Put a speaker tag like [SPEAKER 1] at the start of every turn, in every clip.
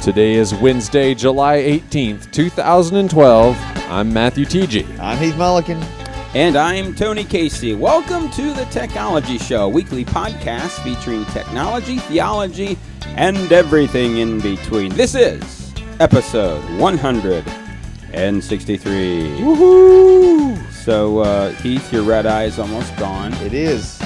[SPEAKER 1] Today is Wednesday, July 18th, 2012. I'm Matthew T.G.
[SPEAKER 2] I'm Heath Mulligan.
[SPEAKER 3] And I'm Tony Casey. Welcome to the Technology Show, a weekly podcast featuring technology, theology, and everything in between. This is episode 163.
[SPEAKER 2] Woohoo!
[SPEAKER 3] So, Heath, your red eye is almost gone.
[SPEAKER 2] It is.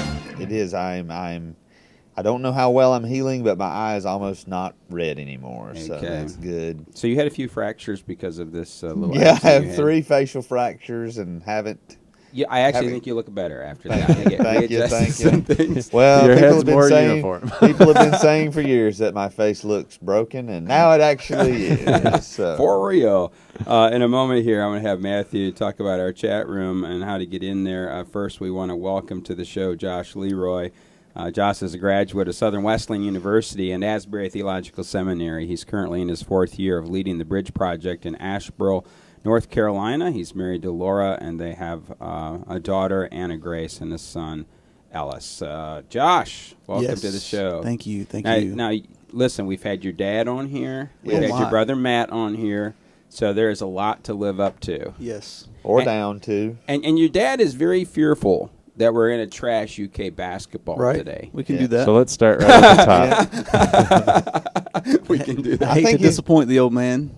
[SPEAKER 2] I don't know how well I'm healing, but my eye is almost not red anymore, so that's good.
[SPEAKER 3] So you had a few fractures because of this little
[SPEAKER 2] Yeah, I
[SPEAKER 3] accident you
[SPEAKER 2] have
[SPEAKER 3] had.
[SPEAKER 2] 3 facial fractures and haven't.
[SPEAKER 3] Yeah, I actually think you look better after that.
[SPEAKER 2] Thank you.
[SPEAKER 3] Some things.
[SPEAKER 2] Well,
[SPEAKER 1] Your
[SPEAKER 2] people
[SPEAKER 1] head's
[SPEAKER 2] have been
[SPEAKER 1] more
[SPEAKER 2] saying
[SPEAKER 1] uniform.
[SPEAKER 2] people have been saying for years that my face looks broken, and now it actually is. So.
[SPEAKER 3] For real. In a moment here, I'm going to have Matthew talk about our chat room and how to get in there. First, we want to welcome to the show Josh LeRoy. Josh is a graduate of Southern Wesleyan University and Asbury Theological Seminary. He's currently in his 4th year of leading the Bridge Project in Asheboro, North Carolina. He's married to Laura, and they have a daughter, Anna Grace, and a son, Ellis. Josh, welcome to the show.
[SPEAKER 4] Thank you.
[SPEAKER 3] Now, listen, we've had your dad on here. We've
[SPEAKER 4] Yes.
[SPEAKER 3] had your brother Matt on here. So there is a lot to live up to.
[SPEAKER 4] Yes.
[SPEAKER 2] Or down to.
[SPEAKER 3] And your dad is very fearful that we're going to trash UK basketball today.
[SPEAKER 4] We can do that.
[SPEAKER 1] So let's start right at the top.
[SPEAKER 3] We can do
[SPEAKER 4] I
[SPEAKER 3] that.
[SPEAKER 4] hate to disappoint the old man.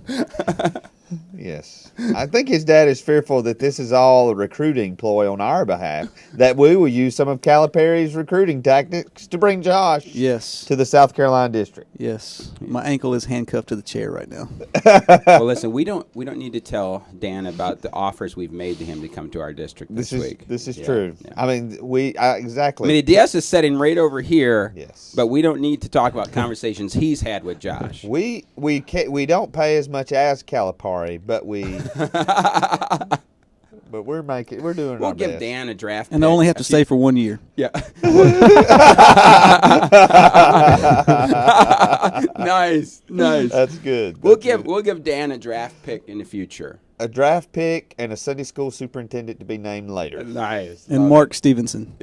[SPEAKER 2] Yes. I think his dad is fearful that this is all a recruiting ploy on our behalf, that we will use some of Calipari's recruiting tactics to bring Josh
[SPEAKER 4] Yes.
[SPEAKER 2] to the South Carolina district.
[SPEAKER 4] Yes. My ankle is handcuffed to the chair right now.
[SPEAKER 3] Well, listen, we don't need to tell Dan about the offers we've made to him to come to our district this week.
[SPEAKER 2] This is
[SPEAKER 3] Yeah,
[SPEAKER 2] true.
[SPEAKER 3] yeah.
[SPEAKER 2] I mean, exactly.
[SPEAKER 3] I mean, the DS is sitting right over here.
[SPEAKER 2] Yes.
[SPEAKER 3] But we don't need to talk about conversations he's had with Josh.
[SPEAKER 2] We don't pay as much as Calipari, but we're doing
[SPEAKER 3] We'll
[SPEAKER 2] our
[SPEAKER 3] give
[SPEAKER 2] best.
[SPEAKER 3] Dan a draft
[SPEAKER 4] And I
[SPEAKER 3] pick.
[SPEAKER 4] only have to stay for 1 year.
[SPEAKER 3] Yeah. Nice.
[SPEAKER 2] That's good.
[SPEAKER 3] We'll
[SPEAKER 2] That's good.
[SPEAKER 3] give Dan a draft pick in the future.
[SPEAKER 2] A draft pick and a Sunday school superintendent to be named later.
[SPEAKER 3] Nice.
[SPEAKER 4] And Mark Stevenson.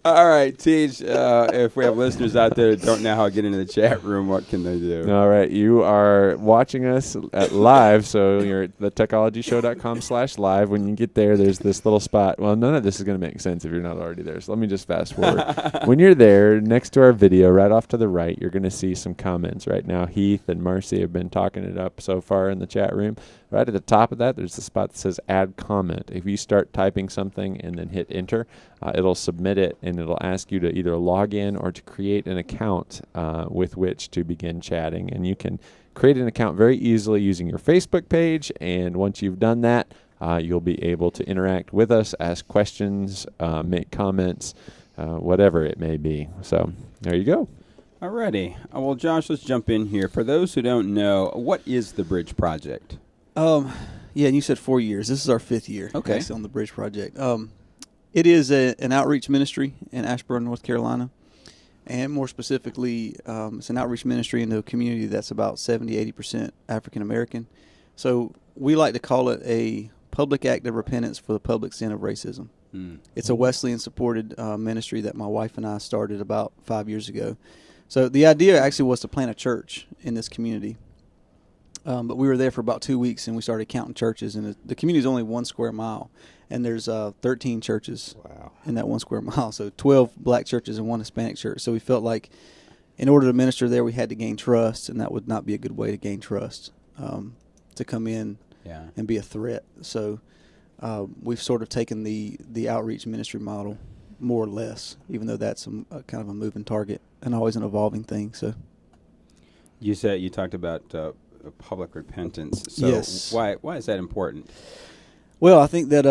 [SPEAKER 3] All right, Teach, if we have listeners out there that don't know how to get into the chat room, what can they do?
[SPEAKER 1] All right, you are watching us at live, so you're at thetechnologyshow.com/live. When you get there, there's this little spot. Well, none of this is going to make sense if you're not already there, so let me just fast forward. When you're there, next to our video, right off to the right, you're going to see some comments. Right now, Heath and Marcy have been talking it up so far in the chat room. Right at the top of that, there's the spot that says Add Comment. If you start typing something and then hit Enter, it'll submit it, and it'll ask you to either log in or to create an account with which to begin chatting. And you can create an account very easily using your Facebook page, and once you've done that, you'll be able to interact with us, ask questions, make comments, whatever it may be. So there you go.
[SPEAKER 3] Alrighty. Well, Josh, let's jump in here. For those who don't know, what is the Bridge Project?
[SPEAKER 4] Yeah, and you said 4 years. This is our 5th year
[SPEAKER 3] Okay.
[SPEAKER 4] actually on the Bridge Project. It is an outreach ministry in Asheboro, North Carolina. And more specifically, it's an outreach ministry into a community that's about 70-80% African American. So we like to call it a public act of repentance for the public sin of racism. It's a Wesleyan-supported ministry that my wife and I started about 5 years ago. So the idea actually was to plant a church in this community. But we were there for about 2 weeks, and we started counting churches. And the community is only 1 square mile, and there's 13 churches in that 1 square mile. So 12 black churches and 1 Hispanic church. So we felt like in order to minister there, we had to gain trust, and that would not be a good way to gain trust, to come in and be a threat. So we've sort of taken the outreach ministry model more or less, even though that's kind of a moving target and always an evolving thing. So
[SPEAKER 3] You talked about public repentance. So
[SPEAKER 4] Yes.
[SPEAKER 3] why is that important?
[SPEAKER 4] Well, I think that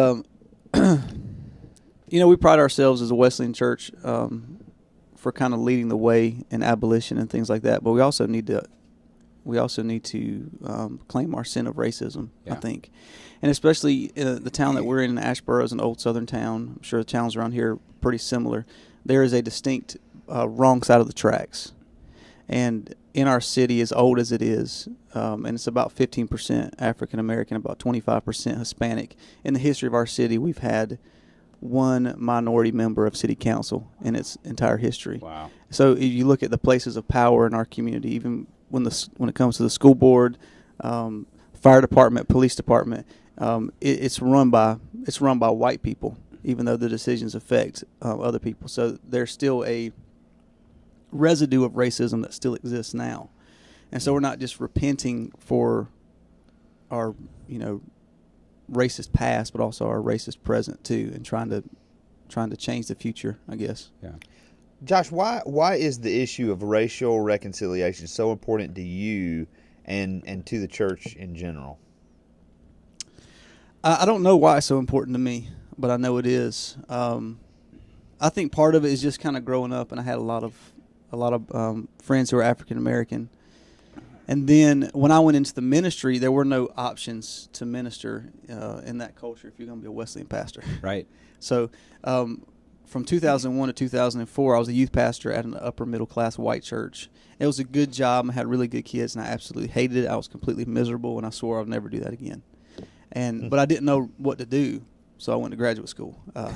[SPEAKER 4] we pride ourselves as a Wesleyan church for kind of leading the way in abolition and things like that. But we also need to claim our sin of racism. I think, and especially in the town that we're in Asheboro is an old Southern town. I'm sure the towns around here are pretty similar. There is a distinct wrong side of the tracks, and in our city, as old as it is, and it's about 15% African American, about 25% Hispanic. In the history of our city, we've had one minority member of city council in its entire history.
[SPEAKER 3] Wow.
[SPEAKER 4] So if you look at the places of power in our community, even when it comes to the school board, fire department, police department, it's run by white people, even though the decisions affect other people. So there's still a residue of racism that still exists now, and so we're not just repenting for our racist past, but also our racist present too, and trying to change the future, I guess.
[SPEAKER 3] Yeah.
[SPEAKER 2] Josh, why is the issue of racial reconciliation so important to you and to the church in general?
[SPEAKER 4] I don't know why it's so important to me, but I know it is. I think part of it is just kind of growing up, and I had a lot of friends who are African American. And then when I went into the ministry, there were no options to minister in that culture if you're going to be a Wesleyan pastor.
[SPEAKER 3] Right.
[SPEAKER 4] So from 2001 to 2004, I was a youth pastor at an upper middle class white church. It was a good job. I had really good kids, and I absolutely hated it. I was completely miserable, and I swore I would never do that again. But I didn't know what to do, so I went to graduate school. And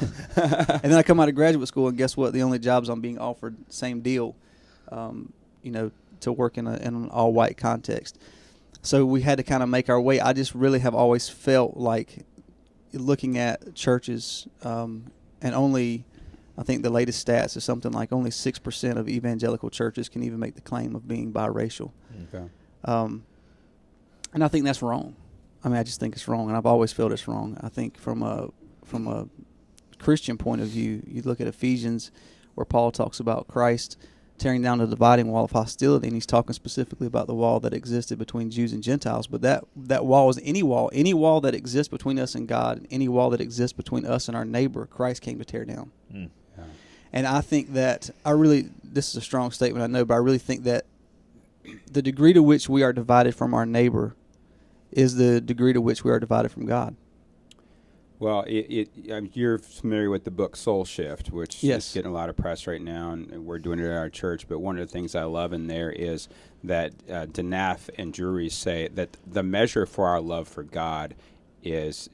[SPEAKER 4] then I come out of graduate school, and guess what? The only jobs I'm being offered, same deal, to work in an all-white context. So we had to kind of make our way. I just really have always felt like looking at churches, and only, I think the latest stats is something like only 6% of evangelical churches can even make the claim of being biracial.
[SPEAKER 3] Okay.
[SPEAKER 4] And I think that's wrong. I mean, I just think it's wrong, and I've always felt it's wrong. I think from a Christian point of view, you look at Ephesians, where Paul talks about Christ tearing down the dividing wall of hostility, and he's talking specifically about the wall that existed between Jews and Gentiles. But that wall is any wall that exists between us and God, any wall that exists between us and our neighbor, Christ came to tear down.
[SPEAKER 3] Yeah.
[SPEAKER 4] And I think that this is a strong statement, I know, but I really think that the degree to which we are divided from our neighbor is the degree to which we are divided from God.
[SPEAKER 3] Well, you're familiar with the book Soul Shift, which
[SPEAKER 4] Yes.
[SPEAKER 3] is getting a lot of press right now, and we're doing it at our church. But one of the things I love in there is that Danaf and Drury say that the measure for our love for God is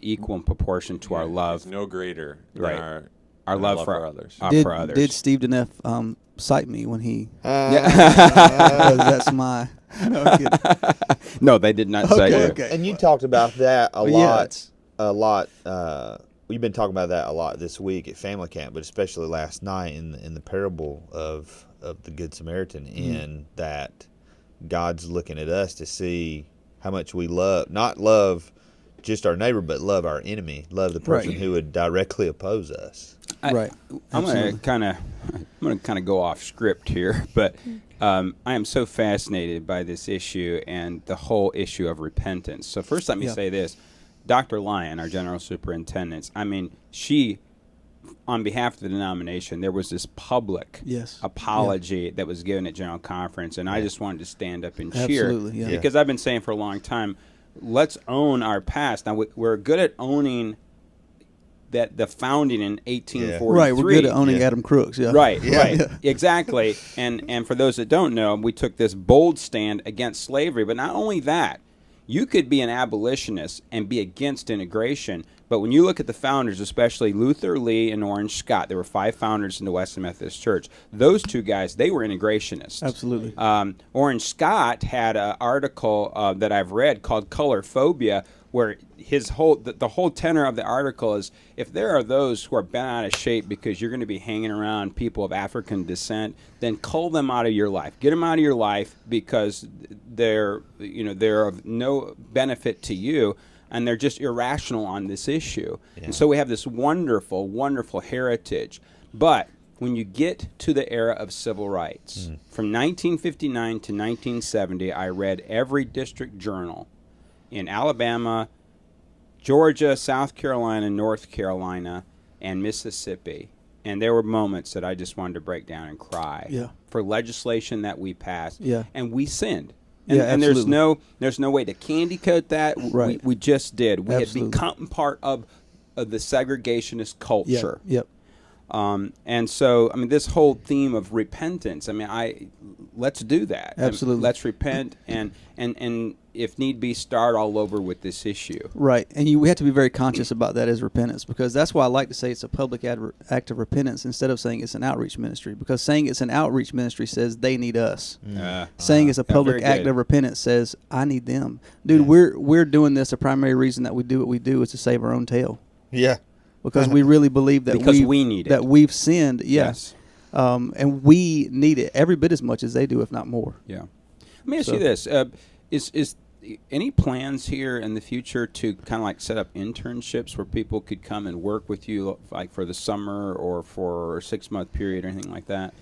[SPEAKER 3] equal in proportion to our love.
[SPEAKER 1] It's no greater than
[SPEAKER 3] Right. Our love for
[SPEAKER 1] others.
[SPEAKER 3] For others.
[SPEAKER 4] Did Steve Danef cite me when he?
[SPEAKER 3] Yeah.
[SPEAKER 4] That's my. No, I'm kidding.
[SPEAKER 3] No, they did not say
[SPEAKER 4] Okay,
[SPEAKER 3] it.
[SPEAKER 4] okay.
[SPEAKER 2] And you talked about that a
[SPEAKER 4] But
[SPEAKER 2] lot.
[SPEAKER 4] yeah, it's-
[SPEAKER 2] A lot. We've been talking about that a lot this week at family camp, but especially last night in the parable of the Good Samaritan, in that God's looking at us to see how much we not love just our neighbor, but love our enemy, love the person
[SPEAKER 4] Right.
[SPEAKER 2] who would directly oppose us.
[SPEAKER 4] Right.
[SPEAKER 3] I'm going to kind of go off script here, but I am so fascinated by this issue and the whole issue of repentance. So first, let me say this. Dr. Lyon, our general superintendent, I mean, she, on behalf of the denomination, there was this public apology that was given at General Conference, and I just wanted to stand up and cheer.
[SPEAKER 4] Absolutely, yeah.
[SPEAKER 3] Because I've been saying for a long time, let's own our past. Now, we're good at owning that the founding in 1843.
[SPEAKER 4] Right, we're good at owning Adam Crooks. Yeah.
[SPEAKER 3] Right, exactly. And for those that don't know, we took this bold stand against slavery. But not only that, you could be an abolitionist and be against integration. But when you look at the founders, especially Luther, Lee, and Orange Scott, there were 5 founders in the Western Methodist Church. Those 2 guys, they were integrationists.
[SPEAKER 4] Absolutely.
[SPEAKER 3] Orange Scott had an article that I've read called Color Phobia, where the whole tenor of the article is, if there are those who are bent out of shape because you're going to be hanging around people of African descent, then cull them out of your life. Get them out of your life because they're of no benefit to you, and they're just irrational on this issue. Yeah. And so we have this wonderful, wonderful heritage. But when you get to the era of civil rights, from 1959 to 1970, I read every district journal in Alabama, Georgia, South Carolina, North Carolina, and Mississippi. And there were moments that I just wanted to break down and cry for legislation that we passed. Yeah. And we sinned. And there's no way to candy coat that.
[SPEAKER 4] Right.
[SPEAKER 3] We just did. We
[SPEAKER 4] Absolutely.
[SPEAKER 3] had become part of the segregationist culture.
[SPEAKER 4] Yep.
[SPEAKER 3] And so, I mean, this whole theme of repentance, I mean, let's do that.
[SPEAKER 4] Absolutely.
[SPEAKER 3] Let's repent and if need be, start all over with this issue.
[SPEAKER 4] Right, and we have to be very conscious about that as repentance, because that's why I like to say it's a public act of repentance instead of saying it's an outreach ministry, because saying it's an outreach ministry says they need us. Saying it's a public act of repentance says I need them. Dude, we're doing this. The primary reason that we do what we do is to save our own tail.
[SPEAKER 2] Yeah.
[SPEAKER 4] Because we really believe that
[SPEAKER 3] we need it.
[SPEAKER 4] That we've sinned,
[SPEAKER 3] Yes.
[SPEAKER 4] And we need it every bit as much as they do, if not more.
[SPEAKER 3] Yeah. Let me ask you this: is any plans here in the future to kind of like set up internships where people could come and work with you, like for the summer or for a 6-month period or anything like that?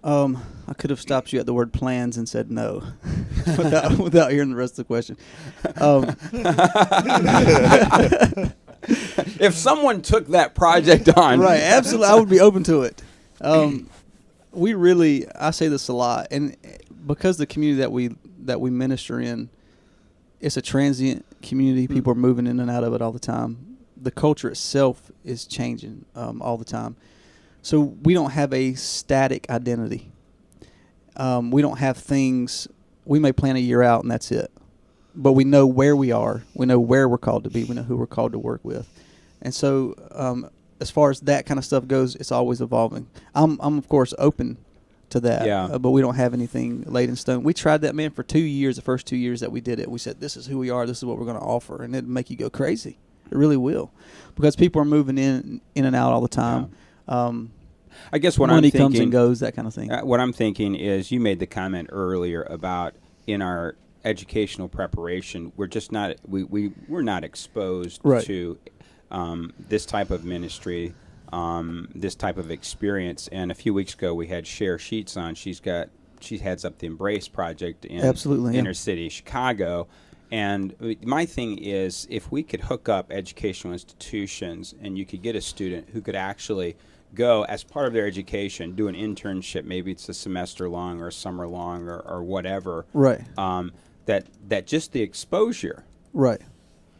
[SPEAKER 4] I could have stopped you at the word plans and said no, without hearing the rest of the question.
[SPEAKER 3] If someone took that project on,
[SPEAKER 4] right? Absolutely, I would be open to it. I say this a lot, and because the community that we minister in, it's a transient community. People are moving in and out of it all the time. The culture itself is changing all the time. So we don't have a static identity. We don't have things. We may plan a year out and that's it. But we know where we are. We know where we're called to be. We know who we're called to work with. And so as far as that kind of stuff goes, it's always evolving. I'm of course open to that. But we don't have anything laid in stone. We tried that, man, for 2 years. The first 2 years that we did it, we said, this is who we are. This is what we're going to offer. And it'd make you go crazy. It really will. Because people are moving in and out all the time.
[SPEAKER 3] I guess what
[SPEAKER 4] money
[SPEAKER 3] I'm thinking,
[SPEAKER 4] comes and goes, that kind of thing.
[SPEAKER 3] What I'm thinking is, you made the comment earlier about in our educational preparation, we're just not we're not exposed to this type of ministry, this type of experience. And a few weeks ago, we had Cher Sheets on. She heads up the Embrace Project in inner city Chicago. And my thing is, if we could hook up educational institutions and you could get a student who could actually go as part of their education, do an internship, maybe it's a semester long or a summer long or whatever.
[SPEAKER 4] Right.
[SPEAKER 3] That just the exposure.
[SPEAKER 4] Right.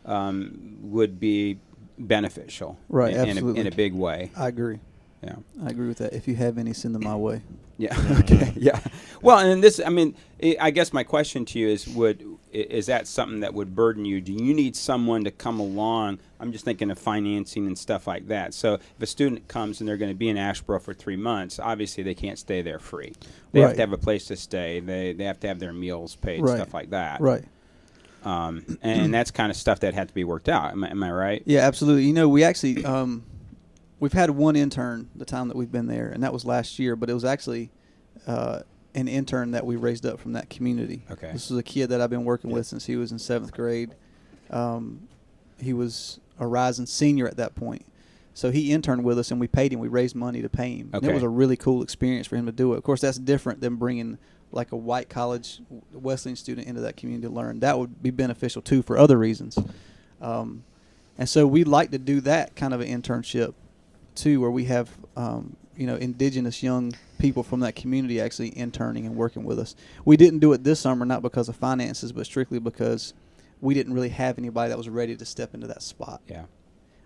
[SPEAKER 3] Would be beneficial.
[SPEAKER 4] Right. Absolutely.
[SPEAKER 3] In a big way.
[SPEAKER 4] I agree.
[SPEAKER 3] Yeah.
[SPEAKER 4] I agree with that. If you have any, send them my way.
[SPEAKER 3] Yeah. Okay. Yeah. Well, and this, I mean, I guess my question to you is that something that would burden you? Do you need someone to come along? I'm just thinking of financing and stuff like that. So if a student comes and they're going to be in Asheboro for 3 months, obviously they can't stay there free. They have to have a place to stay. They have to have their meals paid, stuff like that.
[SPEAKER 4] Right.
[SPEAKER 3] And that's kind of stuff that had to be worked out. Am I right?
[SPEAKER 4] Yeah, absolutely. You know, we actually we've had one intern the time that we've been there, and that was last year. But it was actually an intern that we raised up from that community.
[SPEAKER 3] Okay.
[SPEAKER 4] This was a kid that I've been working with since he was in 7th grade. He was a rising senior at that point. So he interned with us, and we paid him. We raised money to pay him.
[SPEAKER 3] Okay.
[SPEAKER 4] And it was a really cool experience for him to do it. Of course, that's different than bringing like a white college Wesleyan student into that community to learn. That would be beneficial, too, for other reasons. And so we'd like to do that kind of an internship, too, where we have indigenous young people from that community actually interning and working with us. We didn't do it this summer, not because of finances, but strictly because we didn't really have anybody that was ready to step into that spot.
[SPEAKER 3] Yeah.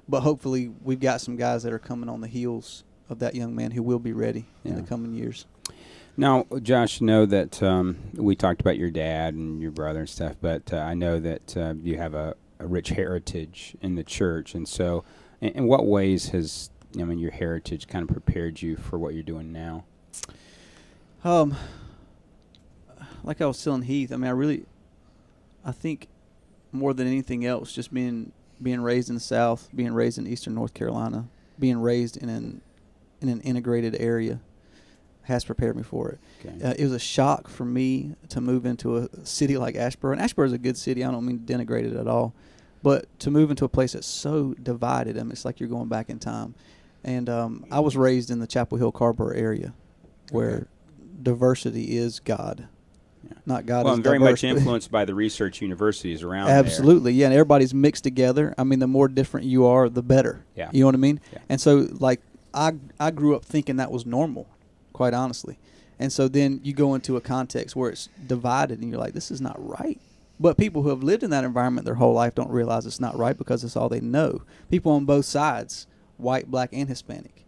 [SPEAKER 4] But hopefully we've got some guys that are coming on the heels of that young man who will be ready in the coming years.
[SPEAKER 3] Now, Josh, know that we talked about your dad and your brother and stuff, but I know that you have a rich heritage in the church. And so in what ways has your heritage kind of prepared you for what you're doing now?
[SPEAKER 4] Like I was telling Heath, I think more than anything else, just being raised in the South, being raised in Eastern North Carolina, being raised in an integrated area has prepared me for it.
[SPEAKER 3] Okay.
[SPEAKER 4] It was a shock for me to move into a city like Asheboro. And Asheboro is a good city. I don't mean to denigrate it at all. But to move into a place that's so divided, it's like you're going back in time. And I was raised in the Chapel Hill Carborough area where diversity is God.
[SPEAKER 3] Yeah.
[SPEAKER 4] Not God
[SPEAKER 3] well,
[SPEAKER 4] is
[SPEAKER 3] and very
[SPEAKER 4] diverse,
[SPEAKER 3] much influenced by the research universities around
[SPEAKER 4] Absolutely, yeah. And everybody's mixed together. The more different you are, the better.
[SPEAKER 3] Yeah.
[SPEAKER 4] You know what I mean?
[SPEAKER 3] Yeah.
[SPEAKER 4] And so, like, I grew up thinking that was normal, quite honestly. And so then you go into a context where it's divided and you're like, this is not right. But people who have lived in that environment their whole life don't realize it's not right because it's all they know. People on both sides white, black, and Hispanic.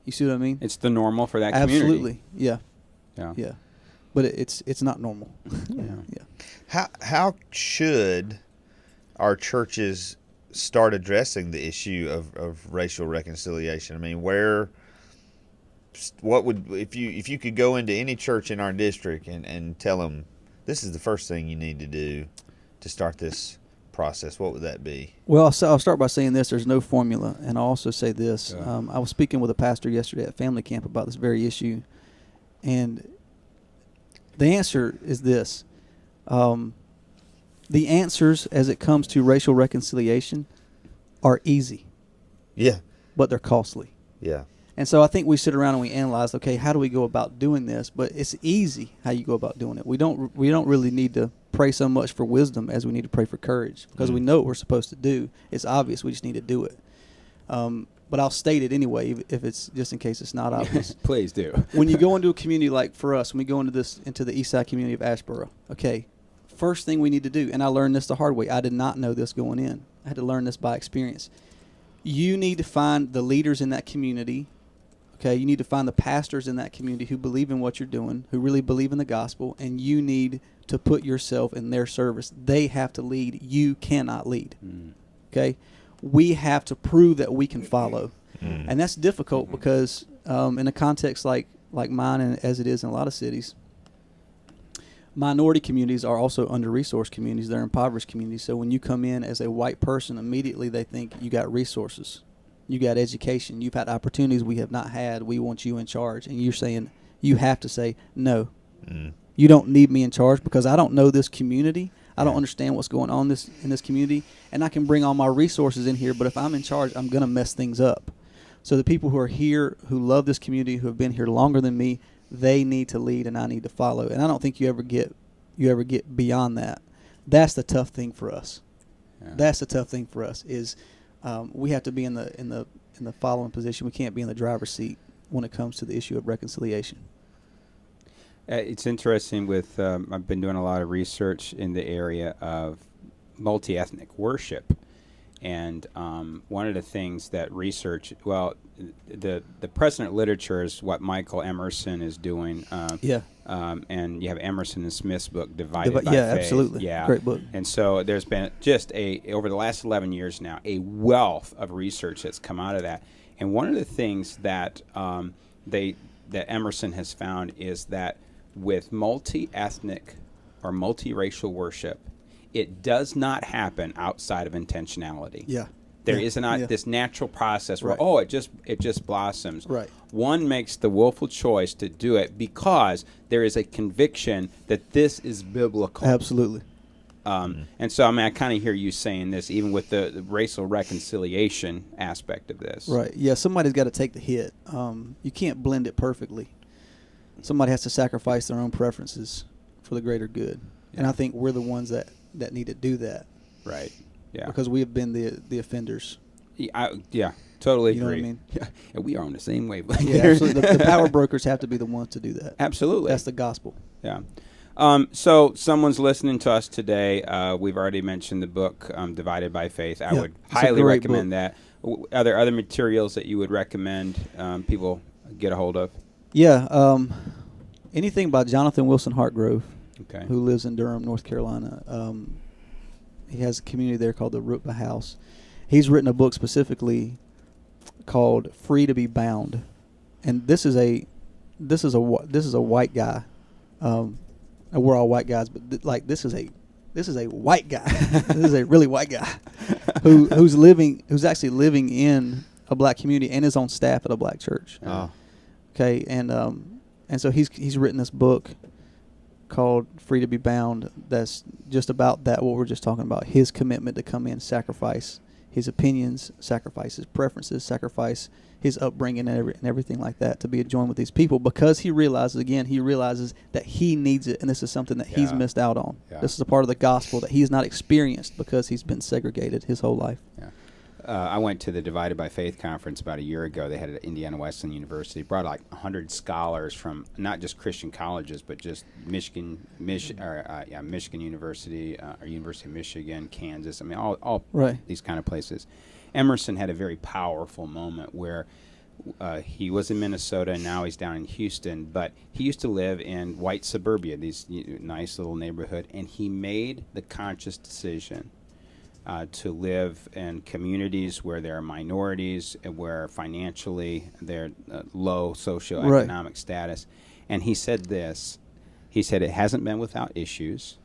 [SPEAKER 4] You see what I mean?
[SPEAKER 3] It's the normal for that community.
[SPEAKER 4] Absolutely. Yeah.
[SPEAKER 3] Yeah.
[SPEAKER 4] Yeah. But it's not normal.
[SPEAKER 3] Yeah.
[SPEAKER 2] How should our churches start addressing the issue of racial reconciliation? I mean, what would if you could go into any church in our district and tell them this is the first thing you need to do to start this process, what would that be?
[SPEAKER 4] Well, I'll start by saying this. There's no formula. And I'll also say this. I was speaking with a pastor yesterday at family camp about this very issue. And the answer is this. The answers as it comes to racial reconciliation are easy.
[SPEAKER 2] Yeah.
[SPEAKER 4] But they're costly.
[SPEAKER 2] Yeah.
[SPEAKER 4] And so I think we sit around and we analyze, okay, how do we go about doing this? But it's easy how you go about doing it. We don't really need to pray so much for wisdom as we need to pray for courage, because we know what we're supposed to do. It's obvious. We just need to do it. But I'll state it anyway, if it's just in case it's not obvious.
[SPEAKER 3] Please do.
[SPEAKER 4] When you go into a community like for us, when we go into the East Side community of Asheboro, okay, first thing we need to do, and I learned this the hard way. I did not know this going in. I had to learn this by experience. You need to find the leaders in that community. Okay, you need to find the pastors in that community who believe in what you're doing, who really believe in the gospel, and you need to put yourself in their service. They have to lead. You cannot lead. Okay? We have to prove that we can follow. And that's difficult because in a context like mine and as it is in a lot of cities, minority communities are also under-resourced communities. They're impoverished communities. So when you come in as a white person, immediately they think you got resources. You got education. You've had opportunities we have not had. We want you in charge. And you're saying, you have to say, no. You don't need me in charge because I don't know this community. I don't understand what's going on in this community. And I can bring all my resources in here, but if I'm in charge, I'm going to mess things up. So the people who are here, who love this community, who have been here longer than me, they need to lead and I need to follow. And I don't think you ever get beyond that. That's the tough thing for us. Yeah. That's the tough thing for us is we have to be in the following position. We can't be in the driver's seat when it comes to the issue of reconciliation.
[SPEAKER 3] It's interesting with I've been doing a lot of research in the area of multi-ethnic worship. And one of the things that research, the precedent literature is what Michael Emerson is doing. And you have Emerson and Smith's book, Divided by Faith.
[SPEAKER 4] Yeah, absolutely.
[SPEAKER 3] Yeah.
[SPEAKER 4] Great book.
[SPEAKER 3] And so there's been just over the last 11 years now, a wealth of research that's come out of that. And one of the things that that Emerson has found is that with multi-ethnic or multiracial worship, it does not happen outside of intentionality.
[SPEAKER 4] Yeah.
[SPEAKER 3] There is not this natural process where, it just blossoms.
[SPEAKER 4] Right.
[SPEAKER 3] One makes the willful choice to do it because there is a conviction that this is biblical.
[SPEAKER 4] Absolutely.
[SPEAKER 3] And so, I kind of hear you saying this, even with the racial reconciliation aspect of this.
[SPEAKER 4] Right. Yeah, somebody's got to take the hit. You can't blend it perfectly. Somebody has to sacrifice their own preferences for the greater good. Yeah. And I think we're the ones that need to do that.
[SPEAKER 3] Right. Yeah.
[SPEAKER 4] Because we have been the offenders.
[SPEAKER 3] Yeah, totally agree.
[SPEAKER 4] You know what I mean?
[SPEAKER 3] Yeah. And we are on the same wavelength.
[SPEAKER 4] Yeah, absolutely. The power brokers have to be the ones to do that.
[SPEAKER 3] Absolutely.
[SPEAKER 4] That's the gospel.
[SPEAKER 3] Yeah. So someone's listening to us today. We've already mentioned the book, Divided by Faith. I would highly recommend that. Are there other materials that you would recommend people get a hold of?
[SPEAKER 4] Yeah. Anything by Jonathan Wilson Hartgrove,
[SPEAKER 3] okay,
[SPEAKER 4] who lives in Durham, North Carolina. He has a community there called the Rootba House. He's written a book specifically called "Free to Be Bound," and this is a white guy. We're all white guys, but this is a white guy. This is a really white guy who's actually living in a black community and is on staff at a black church.
[SPEAKER 2] Oh.
[SPEAKER 4] Okay, and so he's written this book called "Free to Be Bound." That's just about that. What we're just talking about. His commitment to come in, sacrifice his opinions, sacrifice his preferences, sacrifice his upbringing and everything like that to be joined with these people, because he realizes that he needs it, and this is something that he's missed out on. Yeah. This is a part of the gospel that he's not experienced because he's been segregated his whole life.
[SPEAKER 3] Yeah. I went to the Divided by Faith conference about a year ago. They had it at Indiana Wesleyan University. Brought like 100 scholars from not just Christian colleges, but just Michigan University, or University of Michigan, Kansas. All right. These kind of places. Emerson had a very powerful moment where he was in Minnesota and now he's down in Houston, but he used to live in white suburbia, these nice little neighborhood, and he made the conscious decision to live in communities where there are minorities and where financially they're low socioeconomic status. And he said this, he said, it hasn't been without issues.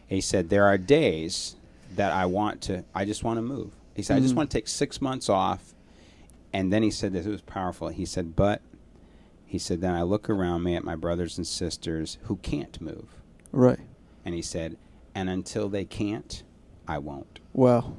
[SPEAKER 3] He said, there are days that I just want to move. He said, I just want to take 6 months off. And then he said this, it was powerful. He said, then I look around me at my brothers and sisters who can't move.
[SPEAKER 4] Right.
[SPEAKER 3] And he said, and until they can't, I won't.
[SPEAKER 4] Wow.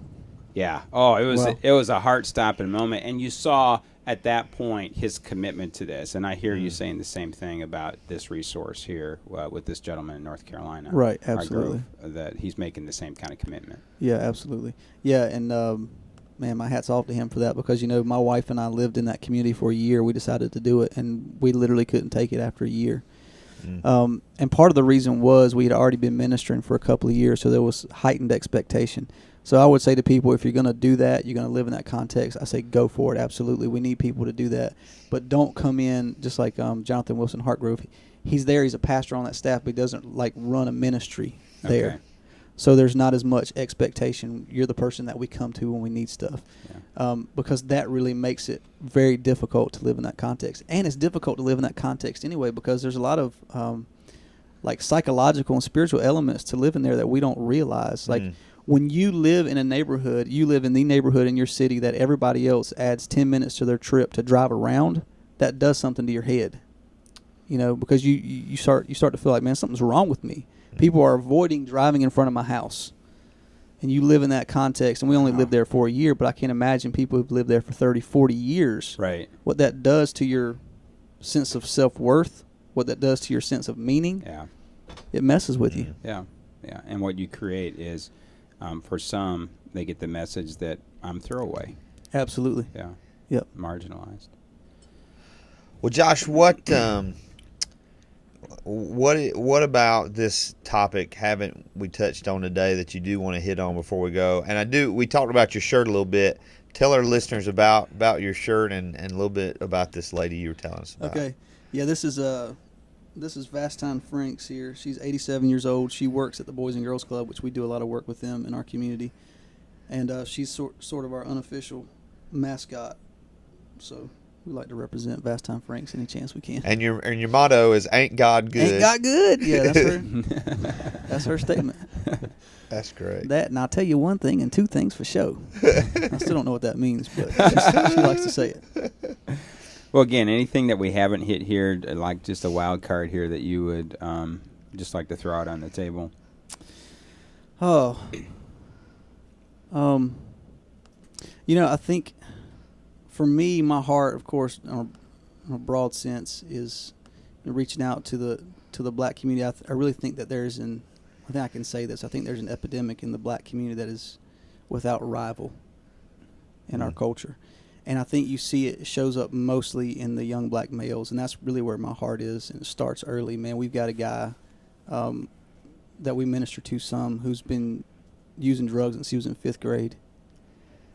[SPEAKER 3] Yeah. Oh, it was a heart-stopping moment. And you saw at that point his commitment to this. And I hear you saying the same thing about this resource here with this gentleman in North Carolina.
[SPEAKER 4] Right, absolutely.
[SPEAKER 3] That he's making the same kind of commitment.
[SPEAKER 4] Yeah, absolutely. Yeah, and man, my hat's off to him for that because, my wife and I lived in that community for a year. We decided to do it, and we literally couldn't take it after a year. And part of the reason was we had already been ministering for a couple of years, so there was heightened expectation. So I would say to people, if you're going to do that, you're going to live in that context, I say go for it, absolutely. We need people to do that. But don't come in just like Jonathan Wilson Hartgrove. He's there, he's a pastor on that staff, but he doesn't, run a ministry there.
[SPEAKER 3] Okay.
[SPEAKER 4] So there's not as much expectation. You're the person that we come to when we need stuff. Yeah. Because that really makes it very difficult to live in that context. And it's difficult to live in that context anyway because there's a lot of psychological and spiritual elements to live in there that we don't realize. When you live in a neighborhood, you live in the neighborhood in your city that everybody else adds 10 minutes to their trip to drive around, that does something to your head. Because you start to feel like, man, something's wrong with me. People are avoiding driving in front of my house. And you live in that context, and we only lived there for a year, but I can't imagine people who've lived there for 30, 40 years.
[SPEAKER 3] Right.
[SPEAKER 4] What that does to your sense of self-worth, what that does to your sense of meaning. Yeah. It messes with you.
[SPEAKER 3] Yeah. Yeah. And what you create is, for some, they get the message that I'm throwaway.
[SPEAKER 4] Absolutely.
[SPEAKER 3] Yeah.
[SPEAKER 4] Yep.
[SPEAKER 3] Marginalized.
[SPEAKER 2] Well, Josh, what about this topic haven't we touched on today that you do want to hit on before we go? And we talked about your shirt a little bit. Tell our listeners about your shirt and a little bit about this lady you were telling us about.
[SPEAKER 4] Okay. Yeah, this is Vastine Franks here. She's 87 years old. She works at the Boys and Girls Club, which we do a lot of work with them in our community. And she's sort of our unofficial mascot. So we like to represent Vastine Franks any chance we can.
[SPEAKER 2] And your motto is "Ain't God good?"
[SPEAKER 4] Ain't God good? Yeah, that's her. That's her statement.
[SPEAKER 2] That's great.
[SPEAKER 4] That, and I'll tell you one thing and two things for show. I still don't know what that means, but she likes to say it.
[SPEAKER 3] Well, again, anything that we haven't hit here, like just a wild card here that you would just like to throw out on the table?
[SPEAKER 4] Oh. I think for me, my heart, of course, in a broad sense, is reaching out to the black community. I really think that I think I can say this, I think there's an epidemic in the black community that is without rival in our culture. And I think you see it shows up mostly in the young black males, and that's really where my heart is, and it starts early. Man, we've got a guy that we minister to who's been using drugs since he was in 5th grade.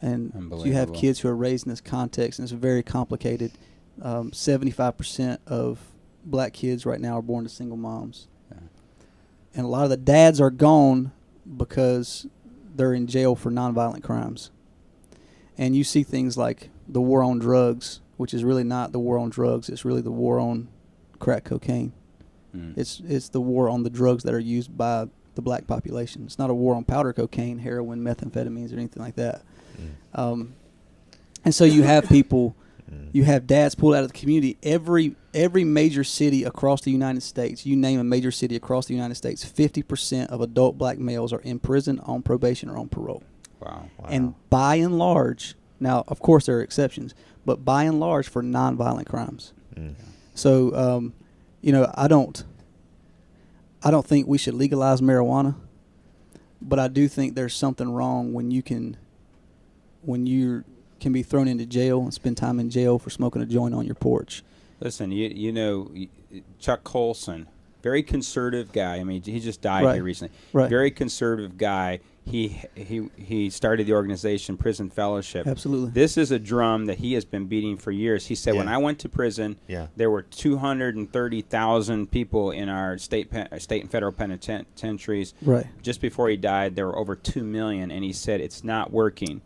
[SPEAKER 4] And you have kids who are raised in this context, and it's very complicated. 75% of black kids right now are born to single moms. Yeah. And a lot of the dads are gone because they're in jail for nonviolent crimes. And you see things like the war on drugs, which is really not the war on drugs. It's really the war on crack cocaine. It's the war on the drugs that are used by the black population. It's not a war on powder cocaine, heroin, methamphetamines, or anything like that. And so you have people, you have dads pulled out of the community. Every major city across the United States, you name a major city across the United States, 50% of adult black males are in prison, on probation, or on parole.
[SPEAKER 3] Wow.
[SPEAKER 4] And by and large, now of course there are exceptions, but by and large for nonviolent crimes. So, I don't think we should legalize marijuana, but I do think there's something wrong when you can be thrown into jail and spend time in jail for smoking a joint on your porch.
[SPEAKER 3] Listen, Chuck Colson, very conservative guy. I mean, he just died here recently.
[SPEAKER 4] Right.
[SPEAKER 3] Very conservative guy. he started the organization Prison Fellowship.
[SPEAKER 4] Absolutely.
[SPEAKER 3] This is a drum that he has been beating for years. He said, when I went to prison, there were 230,000 people in our state and federal penitentiaries.
[SPEAKER 4] Right.
[SPEAKER 3] Just before he died, there were over 2 million, and he said it's not working.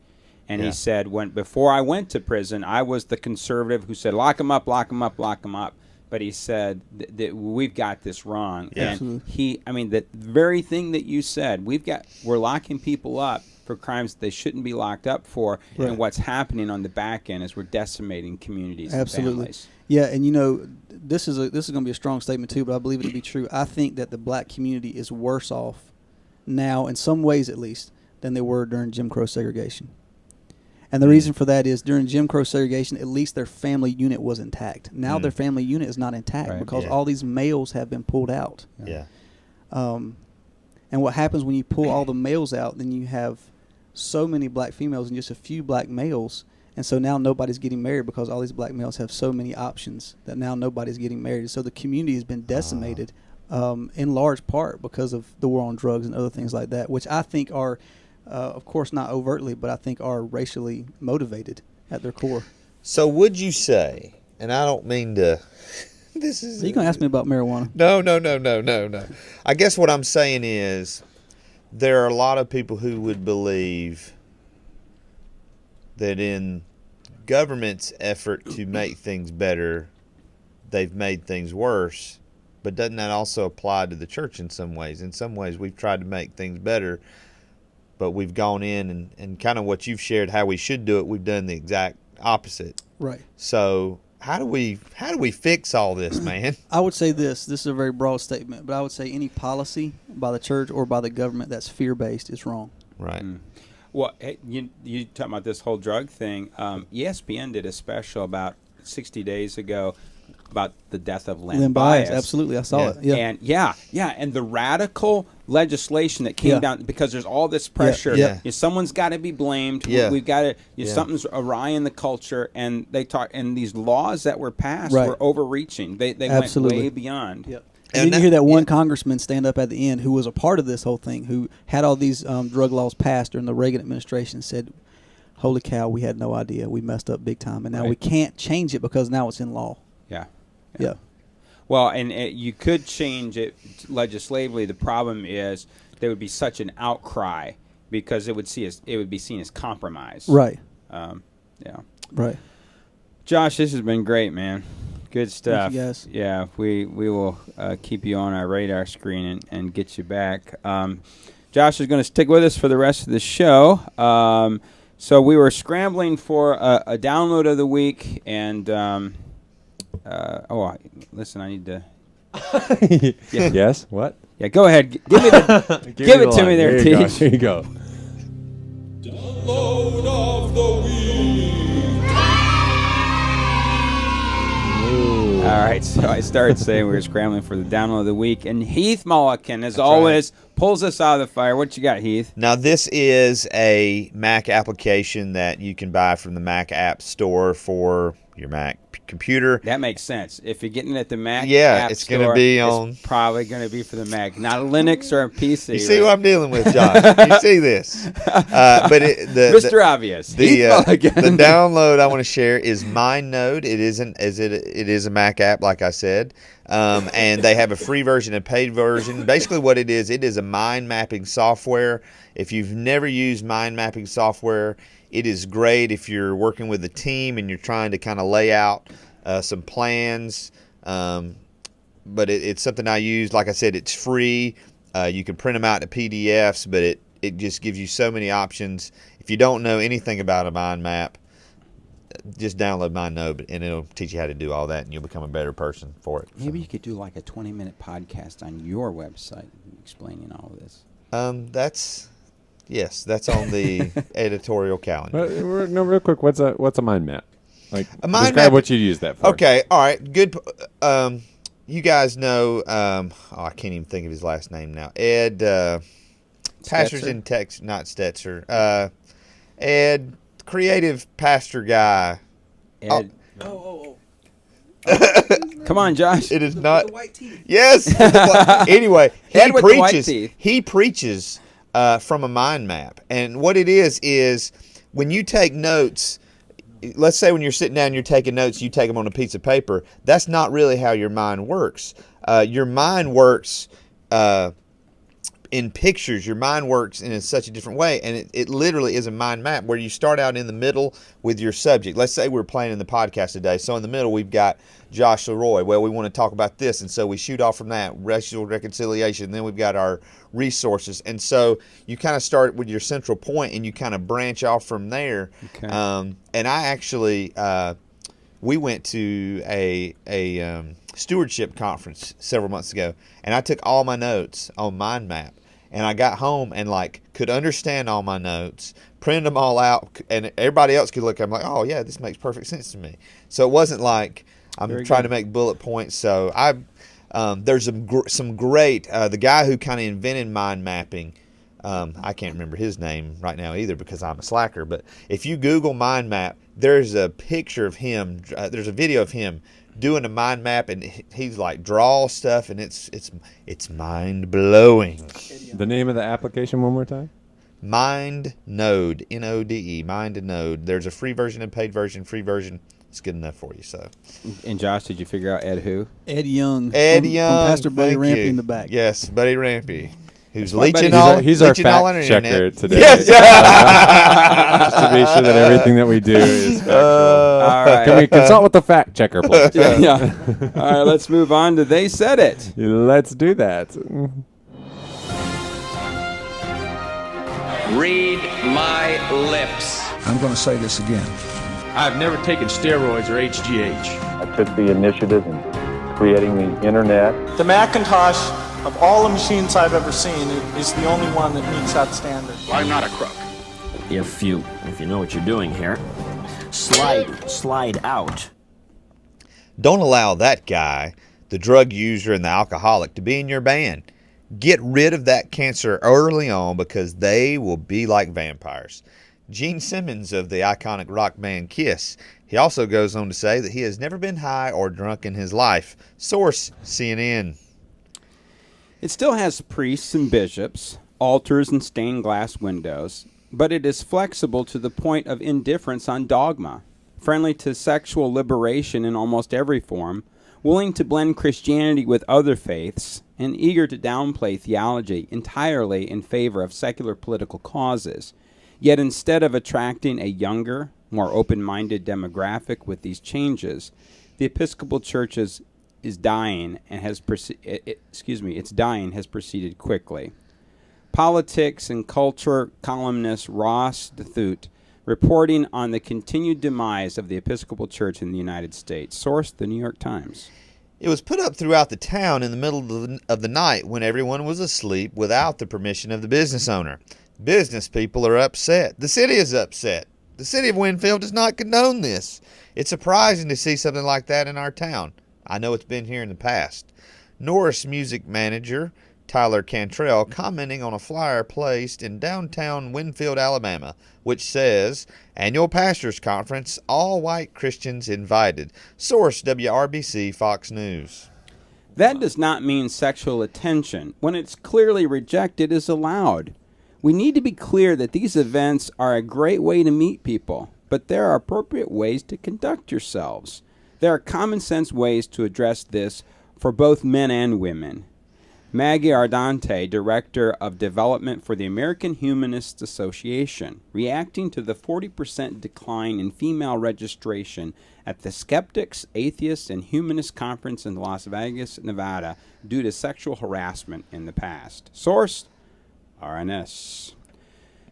[SPEAKER 3] And he said, before I went to prison, I was the conservative who said, lock them up, lock them up, lock them up. But he said that we've got this wrong.
[SPEAKER 2] Yeah.
[SPEAKER 3] And the very thing that you said, we're locking people up for crimes that they shouldn't be locked up for.
[SPEAKER 4] Right.
[SPEAKER 3] And what's happening on the back end is we're decimating communities
[SPEAKER 4] Absolutely.
[SPEAKER 3] and families.
[SPEAKER 4] Yeah, and this is going to be a strong statement too, but I believe it to be true. I think that the black community is worse off now, in some ways at least, than they were during Jim Crow segregation. And the reason for that is during Jim Crow segregation, at least their family unit was intact. Now their family unit is not intact because all these males have been pulled out.
[SPEAKER 2] Yeah.
[SPEAKER 4] And what happens when you pull all the males out, then you have so many black females and just a few black males. And so now nobody's getting married because all these black males have so many options that now nobody's getting married. So the community has been decimated in large part because of the war on drugs and other things like that, which I think are... of course, not overtly, but I think are racially motivated at their core.
[SPEAKER 2] So would you say, and I don't mean to... This is...
[SPEAKER 4] Are you going to ask me about marijuana?
[SPEAKER 2] No. I guess what I'm saying is there are a lot of people who would believe that in government's effort to make things better, they've made things worse. But doesn't that also apply to the church in some ways? In some ways, we've tried to make things better, but we've gone in and kind of what you've shared, how we should do it, we've done the exact opposite.
[SPEAKER 4] Right.
[SPEAKER 2] So how do we fix all this, man?
[SPEAKER 4] I would say this is a very broad statement, but I would say any policy by the church or by the government that's fear-based is wrong.
[SPEAKER 2] Right.
[SPEAKER 3] Well, you talking about this whole drug thing. ESPN did a special about 60 days ago about the death of Len Bias.
[SPEAKER 4] Absolutely, I saw it. Yeah.
[SPEAKER 3] And and the radical legislation that came down because there's all this pressure. Someone's got to be blamed. We've got to. Something's awry in the culture, and they talk. And these laws that were passed were overreaching. They went way beyond.
[SPEAKER 4] Yep. And then you hear that one congressman stand up at the end who was a part of this whole thing, who had all these drug laws passed during the Reagan administration, said, "Holy cow, we had no idea. We messed up big time, and now we can't change it because now it's in law." Yeah.
[SPEAKER 3] Well, and you could change it legislatively. The problem is there would be such an outcry because it would be seen as compromise.
[SPEAKER 4] Right.
[SPEAKER 3] Right. Josh, this has been great, man. Good stuff.
[SPEAKER 4] Thank you, guys.
[SPEAKER 3] Yeah, we will keep you on our radar screen and get you back. Josh is going to stick with us for the rest of the show. So we were scrambling for a download of the week, and listen, I need to.
[SPEAKER 1] Yes. What?
[SPEAKER 3] Yeah, go ahead. Give me the. give it to me there, Teach.
[SPEAKER 1] Here you go.
[SPEAKER 5] Download of the week.
[SPEAKER 3] All right, so I started saying we were scrambling for the download of the week, and Heath Mulliken, as always, pulls us out of the fire. What you got, Heath?
[SPEAKER 2] Now, this is a Mac application that you can buy from the Mac App Store for your Mac computer.
[SPEAKER 3] That makes sense. If you're getting it at the Mac App
[SPEAKER 2] it's
[SPEAKER 3] Store,
[SPEAKER 2] going to be on.
[SPEAKER 3] It's probably going to be for the Mac, not a Linux or a PC.
[SPEAKER 2] You see what I'm dealing with, Josh? You see this? But
[SPEAKER 3] Mr. Obvious.
[SPEAKER 2] The download I want to share is MindNode. It is a Mac app, like I said, and they have a free version and paid version. Basically, what it is a mind mapping software. If you've never used mind mapping software, it is great if you're working with a team and you're trying to kind of lay out some plans. But it's something I use. Like I said, it's free. You can print them out to PDFs, but it just gives you so many options. If you don't know anything about a mind map, just download MindNode, and it'll teach you how to do all that, and you'll become a better person for it.
[SPEAKER 3] Maybe you could do like a 20-minute podcast on your website explaining all of this.
[SPEAKER 2] That's on the editorial calendar.
[SPEAKER 1] Real quick, what's a mind map? Like,
[SPEAKER 2] a mind
[SPEAKER 1] describe
[SPEAKER 2] map,
[SPEAKER 1] what you use that for.
[SPEAKER 2] Okay, all right, good. You guys know, I can't even think of his last name now. Ed, pastors in Texas, not Stetzer. Ed, creative pastor guy.
[SPEAKER 3] Ed. Come on, Josh.
[SPEAKER 2] It is not.
[SPEAKER 4] The white teeth.
[SPEAKER 2] Yes. Anyway,
[SPEAKER 3] Ed with the white teeth.
[SPEAKER 2] He preaches from a mind map. And what it is when you take notes, let's say when you're sitting down, you're taking notes, you take them on a piece of paper. That's not really how your mind works. Your mind works in pictures. Your mind works in such a different way, and it literally is a mind map where you start out in the middle with your subject. Let's say we're planning the podcast today, so in the middle we've got Josh LeRoy. Well, we want to talk about this, and so we shoot off from that, racial reconciliation. Then we've got our resources, and so you kind of start with your central point, and you kind of branch off from there.
[SPEAKER 3] Okay.
[SPEAKER 2] And I actually we went to a stewardship conference several months ago, and I took all my notes on mind map, and I got home and could understand all my notes, print them all out, and everybody else could look at them like, oh yeah, this makes perfect sense to me. So it wasn't like I'm
[SPEAKER 3] Very
[SPEAKER 2] trying
[SPEAKER 3] good.
[SPEAKER 2] to make bullet points. So there's some great the guy who kind of invented mind mapping. I can't remember his name right now either because I'm a slacker. But if you Google mind map, there's a picture of him. There's a video of him doing a mind map, and he's draw stuff, and it's mind blowing.
[SPEAKER 1] The name of the application one more time?
[SPEAKER 2] Mind Node, Node, Mind Node. There's a free version and paid version. Free version is good enough for you. So,
[SPEAKER 3] And Josh, did you figure out Ed who?
[SPEAKER 4] Ed Young.
[SPEAKER 2] Ed
[SPEAKER 4] from
[SPEAKER 2] Young,
[SPEAKER 4] Pastor Buddy
[SPEAKER 2] thank
[SPEAKER 4] Rampy
[SPEAKER 2] you.
[SPEAKER 4] in the back.
[SPEAKER 2] Yes, Buddy Rampy, who's
[SPEAKER 3] my buddy.
[SPEAKER 2] leeching
[SPEAKER 1] He's our
[SPEAKER 2] leeching all on
[SPEAKER 1] fact
[SPEAKER 2] the
[SPEAKER 1] checker
[SPEAKER 2] internet.
[SPEAKER 1] today.
[SPEAKER 2] Yes.
[SPEAKER 1] Just to make sure that everything that we do is factual.
[SPEAKER 3] All right.
[SPEAKER 1] Can we consult with the fact checker, please?
[SPEAKER 3] Yeah. All right, let's move on to They Said It.
[SPEAKER 1] Let's do that.
[SPEAKER 6] Read my lips.
[SPEAKER 7] I'm going to say this again.
[SPEAKER 8] I've never taken steroids or HGH.
[SPEAKER 9] I took the initiative in creating the internet.
[SPEAKER 10] The Macintosh, of all the machines I've ever seen, is the only one that meets that standard.
[SPEAKER 8] I'm not a crook.
[SPEAKER 6] If you know what you're doing here, slide out.
[SPEAKER 2] Don't allow that guy, the drug user and the alcoholic, to be in your band. Get rid of that cancer early on because they will be like vampires. Gene Simmons of the iconic rock band Kiss. He also goes on to say that he has never been high or drunk in his life. Source, CNN.
[SPEAKER 3] It still has priests and bishops, altars and stained glass windows, but it is flexible to the point of indifference on dogma, friendly to sexual liberation in almost every form, willing to blend Christianity with other faiths, and eager to downplay theology entirely in favor of secular political causes. Yet instead of attracting a younger, more open-minded demographic with these changes, the Episcopal Church is dying and has its dying has proceeded quickly. Politics and culture columnist Ross DeThut reporting on the continued demise of the Episcopal Church in the United States. Source, The New York Times.
[SPEAKER 2] It was put up throughout the town in the middle of the night when everyone was asleep without the permission of the business owner. Business people are upset. The city is upset. The city of Winfield does not condone this. It's surprising to see something like that in our town. I know it's been here in the past. Norris music manager Tyler Cantrell commenting on a flyer placed in downtown Winfield, Alabama, which says, Annual Pastors Conference, all white Christians invited. Source, WRBC, Fox News.
[SPEAKER 3] That does not mean sexual attention, when it's clearly rejected, is allowed. We need to be clear that these events are a great way to meet people, but there are appropriate ways to conduct yourselves. There are common sense ways to address this for both men and women. Maggie Ardante, Director of Development for the American Humanist Association, reacting to the 40% decline in female registration at the Skeptics, Atheists, and Humanist Conference in Las Vegas, Nevada, due to sexual harassment in the past. Source, RNS.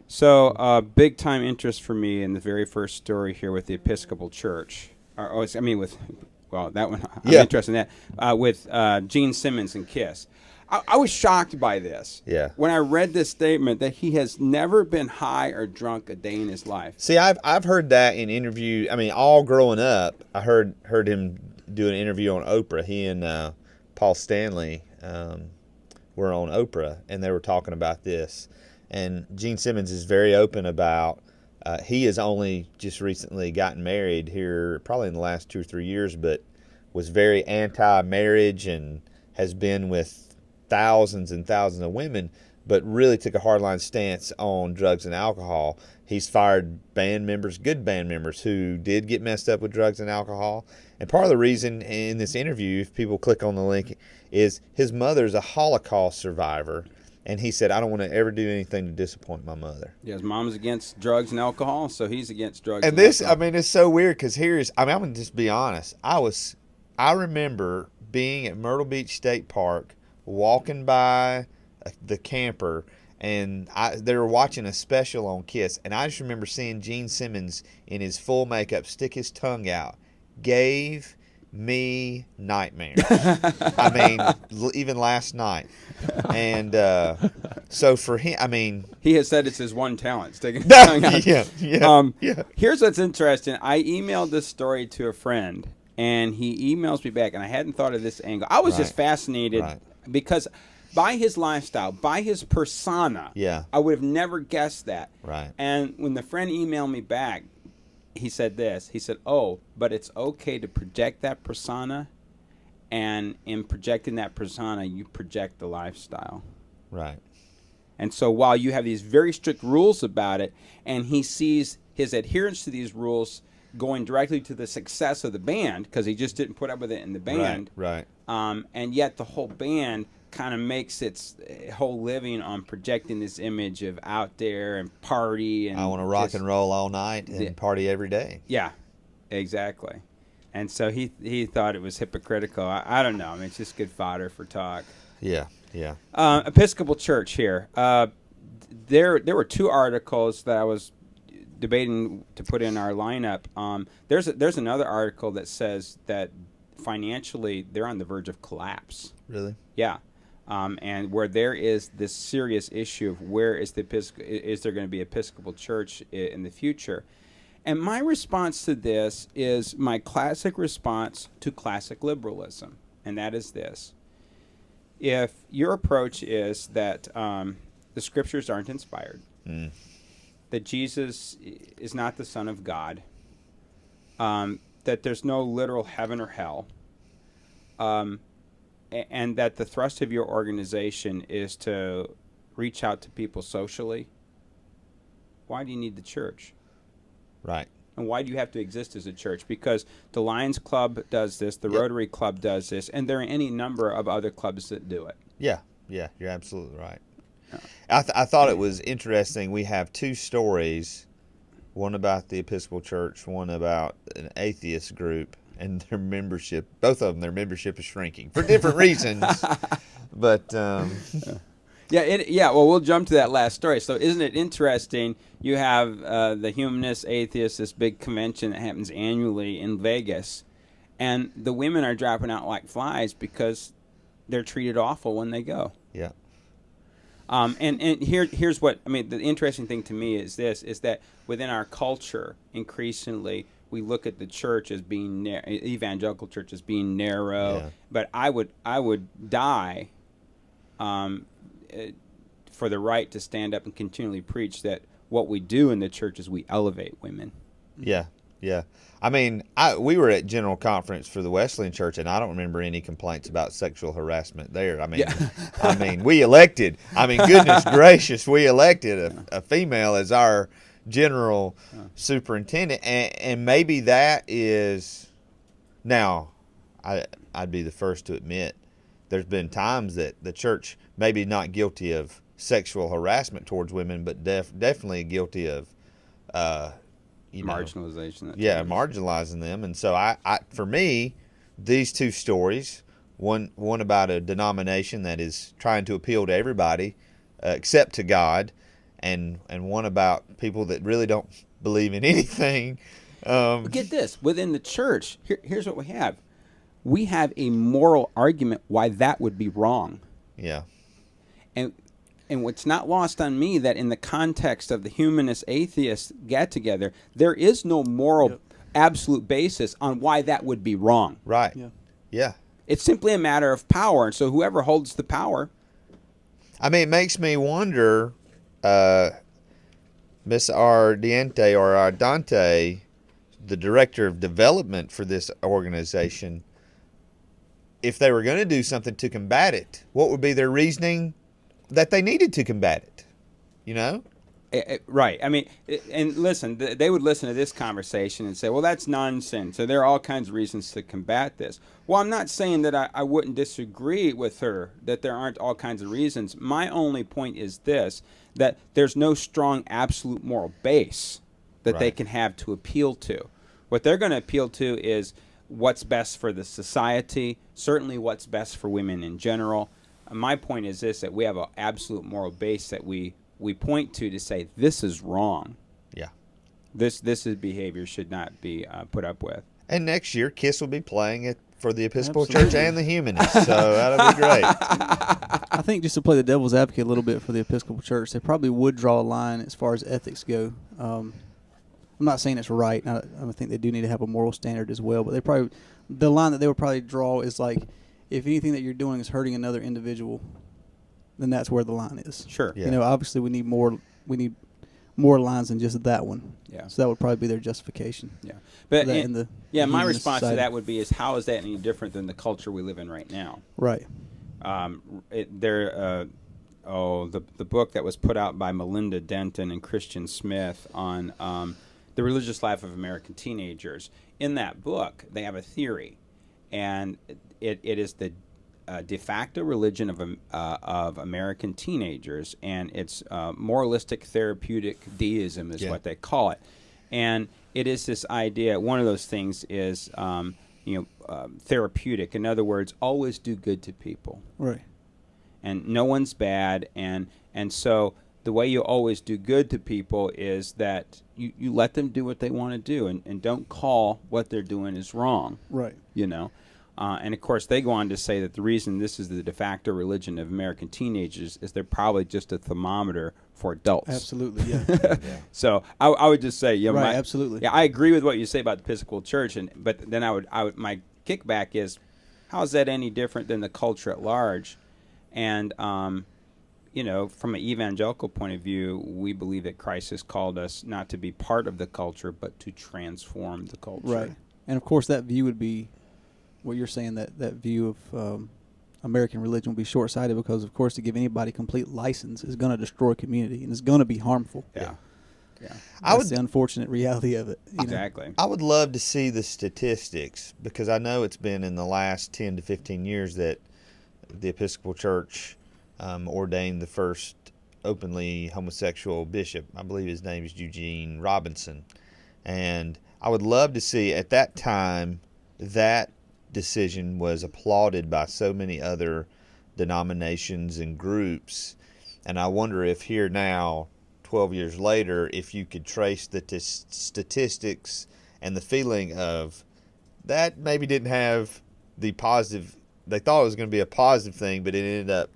[SPEAKER 3] So, big-time interest for me in the very first story here with the Episcopal Church. That one, I'm interested in that, with Gene Simmons and Kiss. I was shocked by this.
[SPEAKER 2] Yeah.
[SPEAKER 3] When I read this statement that he has never been high or drunk a day in his life.
[SPEAKER 2] See, I've heard that in interviews. I mean, all growing up, I heard him do an interview on Oprah. He and Paul Stanley were on Oprah, and they were talking about this. And Gene Simmons is very open about. He has only just recently gotten married here, probably in the last 2 or 3 years, but was very anti-marriage and has been with thousands and thousands of women, but really took a hardline stance on drugs and alcohol. He's fired band members, good band members, who did get messed up with drugs and alcohol. And part of the reason in this interview, if people click on the link, is his mother's a Holocaust survivor. And he said, I don't want to ever do anything to disappoint my mother.
[SPEAKER 3] Yeah, his mom's against drugs and alcohol, so he's against drugs
[SPEAKER 2] And this, I mean, it's so weird because I'm going to just be honest. I remember being at Myrtle Beach State Park, walking by the camper, and they were watching a special on Kiss, and I just remember seeing Gene Simmons in his full makeup stick his tongue out. Gave me nightmares. I mean, even last night. And so for him, I mean,
[SPEAKER 3] he has said it's his one talent, sticking his tongue out.
[SPEAKER 2] Yeah.
[SPEAKER 3] Here's what's interesting. I emailed this story to a friend, and he emails me back, and I hadn't thought of this angle. I was just fascinated because by his lifestyle, by his persona, I would have never guessed that.
[SPEAKER 2] Right.
[SPEAKER 3] And when the friend emailed me back, he said this. He said, "Oh, but it's okay to project that persona, and in projecting that persona, you project the lifestyle."
[SPEAKER 2] Right.
[SPEAKER 3] And so while you have these very strict rules about it, and he sees his adherence to these rules going directly to the success of the band, because he just didn't put up with it in the band.
[SPEAKER 2] Right.
[SPEAKER 3] And yet the whole band kind of makes its whole living on projecting this image of out there and party. And
[SPEAKER 2] I want to rock and roll all night and party every day.
[SPEAKER 3] Yeah, exactly. And so he thought it was hypocritical. I don't know. I mean, it's just good fodder for talk.
[SPEAKER 2] Yeah.
[SPEAKER 3] Episcopal Church here. There were two articles that I was debating to put in our lineup. There's another article that says that financially they're on the verge of collapse.
[SPEAKER 2] Really?
[SPEAKER 3] Yeah. And where there is this serious issue of where is there going to be Episcopal Church in the future. And my response to this is my classic response to classic liberalism, and that is this. If your approach is that the scriptures aren't inspired, that Jesus is not the Son of God, that there's no literal heaven or hell, and that the thrust of your organization is to reach out to people socially, why do you need the church?
[SPEAKER 2] Right.
[SPEAKER 3] And why do you have to exist as a church? Because the Lions Club does this, the Rotary Club does this, and there are any number of other clubs that do it.
[SPEAKER 2] Yeah, you're absolutely right. I thought it was interesting. We have two stories, one about the Episcopal Church, one about an atheist group and their membership. Both of them, their membership is shrinking for different reasons. But
[SPEAKER 3] well, we'll jump to that last story. So isn't it interesting? You have the Humanist Atheists, this big convention that happens annually in Vegas, and the women are dropping out like flies because they're treated awful when they go.
[SPEAKER 2] Yeah.
[SPEAKER 3] And here's what I mean. The interesting thing to me is this: is that within our culture, increasingly we look at the church as being evangelical church as being narrow.
[SPEAKER 2] Yeah.
[SPEAKER 3] But I would die for the right to stand up and continually preach that what we do in the church is we elevate women.
[SPEAKER 2] Yeah. I mean, we were at General Conference for the Wesleyan Church, and I don't remember any complaints about sexual harassment there. I mean, we elected. I mean, goodness gracious, we elected a female as our general superintendent, and maybe that is now. I'd be the first to admit there's been times that the church maybe not guilty of sexual harassment towards women, but definitely guilty of
[SPEAKER 3] marginalization.
[SPEAKER 2] Marginalizing them. And so I for me, these two stories, one about a denomination that is trying to appeal to everybody except to God, and one about people that really don't believe in anything.
[SPEAKER 3] Get this, within the church, here's what we have. We have a moral argument why that would be wrong.
[SPEAKER 2] Yeah.
[SPEAKER 3] And what's not lost on me that in the context of the humanist atheist get-together, there is no moral absolute basis on why that would be wrong.
[SPEAKER 2] Right. Yeah.
[SPEAKER 3] It's simply a matter of power. And so whoever holds the power.
[SPEAKER 2] I mean, it makes me wonder, Miss Ardiente or Ardante, the director of development for this organization, if they were going to do something to combat it, what would be their reasoning? that they needed to combat it. You know?
[SPEAKER 3] Right. I mean, and listen, they would listen to this conversation and say, well, that's nonsense. So there are all kinds of reasons to combat this. Well, I'm not saying that I wouldn't disagree with her, that there aren't all kinds of reasons. My only point is this, that there's no strong absolute moral base that they can have to appeal to. What they're going to appeal to is what's best for the society, certainly what's best for women in general. My point is this, that we have an absolute moral base that we point to say this is wrong.
[SPEAKER 2] Yeah.
[SPEAKER 3] This is behavior should not be put up with.
[SPEAKER 2] And next year, KISS will be playing it for the Episcopal Church and the Humanists, so that'll be great.
[SPEAKER 4] I think just to play the devil's advocate a little bit for the Episcopal Church, they probably would draw a line as far as ethics go. I'm not saying it's right. I think they do need to have a moral standard as well, but the line that they would probably draw is like, if anything that you're doing is hurting another individual, then that's where the line is.
[SPEAKER 3] Sure.
[SPEAKER 4] Yeah. You know, obviously we need more lines than just that one.
[SPEAKER 3] Yeah. So
[SPEAKER 4] that would probably be their justification.
[SPEAKER 3] Yeah. But my response
[SPEAKER 4] society.
[SPEAKER 3] to that would be is how is that any different than the culture we live in right now?
[SPEAKER 4] Right.
[SPEAKER 3] The book that was put out by Melinda Denton and Christian Smith on the religious life of American teenagers. In that book, they have a theory, and it is the de facto religion of American teenagers, and it's moralistic therapeutic deism is what they call it. And it is this idea, one of those things is therapeutic. In other words, always do good to people.
[SPEAKER 4] Right.
[SPEAKER 3] And no one's bad, and so the way you always do good to people is that you let them do what they want to do, and don't call what they're doing is wrong.
[SPEAKER 4] Right.
[SPEAKER 3] You know? And of course, they go on to say that the reason this is the de facto religion of American teenagers is they're probably just a thermometer for adults.
[SPEAKER 4] Absolutely, yeah.
[SPEAKER 3] So I would just say,
[SPEAKER 4] right, absolutely.
[SPEAKER 3] Yeah, I agree with what you say about the Episcopal Church, but then I would my kickback is, how is that any different than the culture at large? And from an evangelical point of view, we believe that Christ has called us not to be part of the culture, but to transform the culture.
[SPEAKER 4] Right. And of course, that view would be what you're saying, that view of American religion will be short-sighted because, of course, to give anybody complete license is going to destroy community and is going to be harmful.
[SPEAKER 3] Yeah.
[SPEAKER 4] That's the unfortunate reality of it.
[SPEAKER 3] Exactly.
[SPEAKER 2] I would love to see the statistics, because I know it's been in the last 10 to 15 years that the Episcopal Church ordained the first openly homosexual bishop. I believe his name is Eugene Robinson. And I would love to see at that time that decision was applauded by so many other denominations and groups, and I wonder if here now 12 years later, if you could trace the statistics and the feeling of that maybe didn't have the positive, they thought it was going to be a positive thing, but it ended up,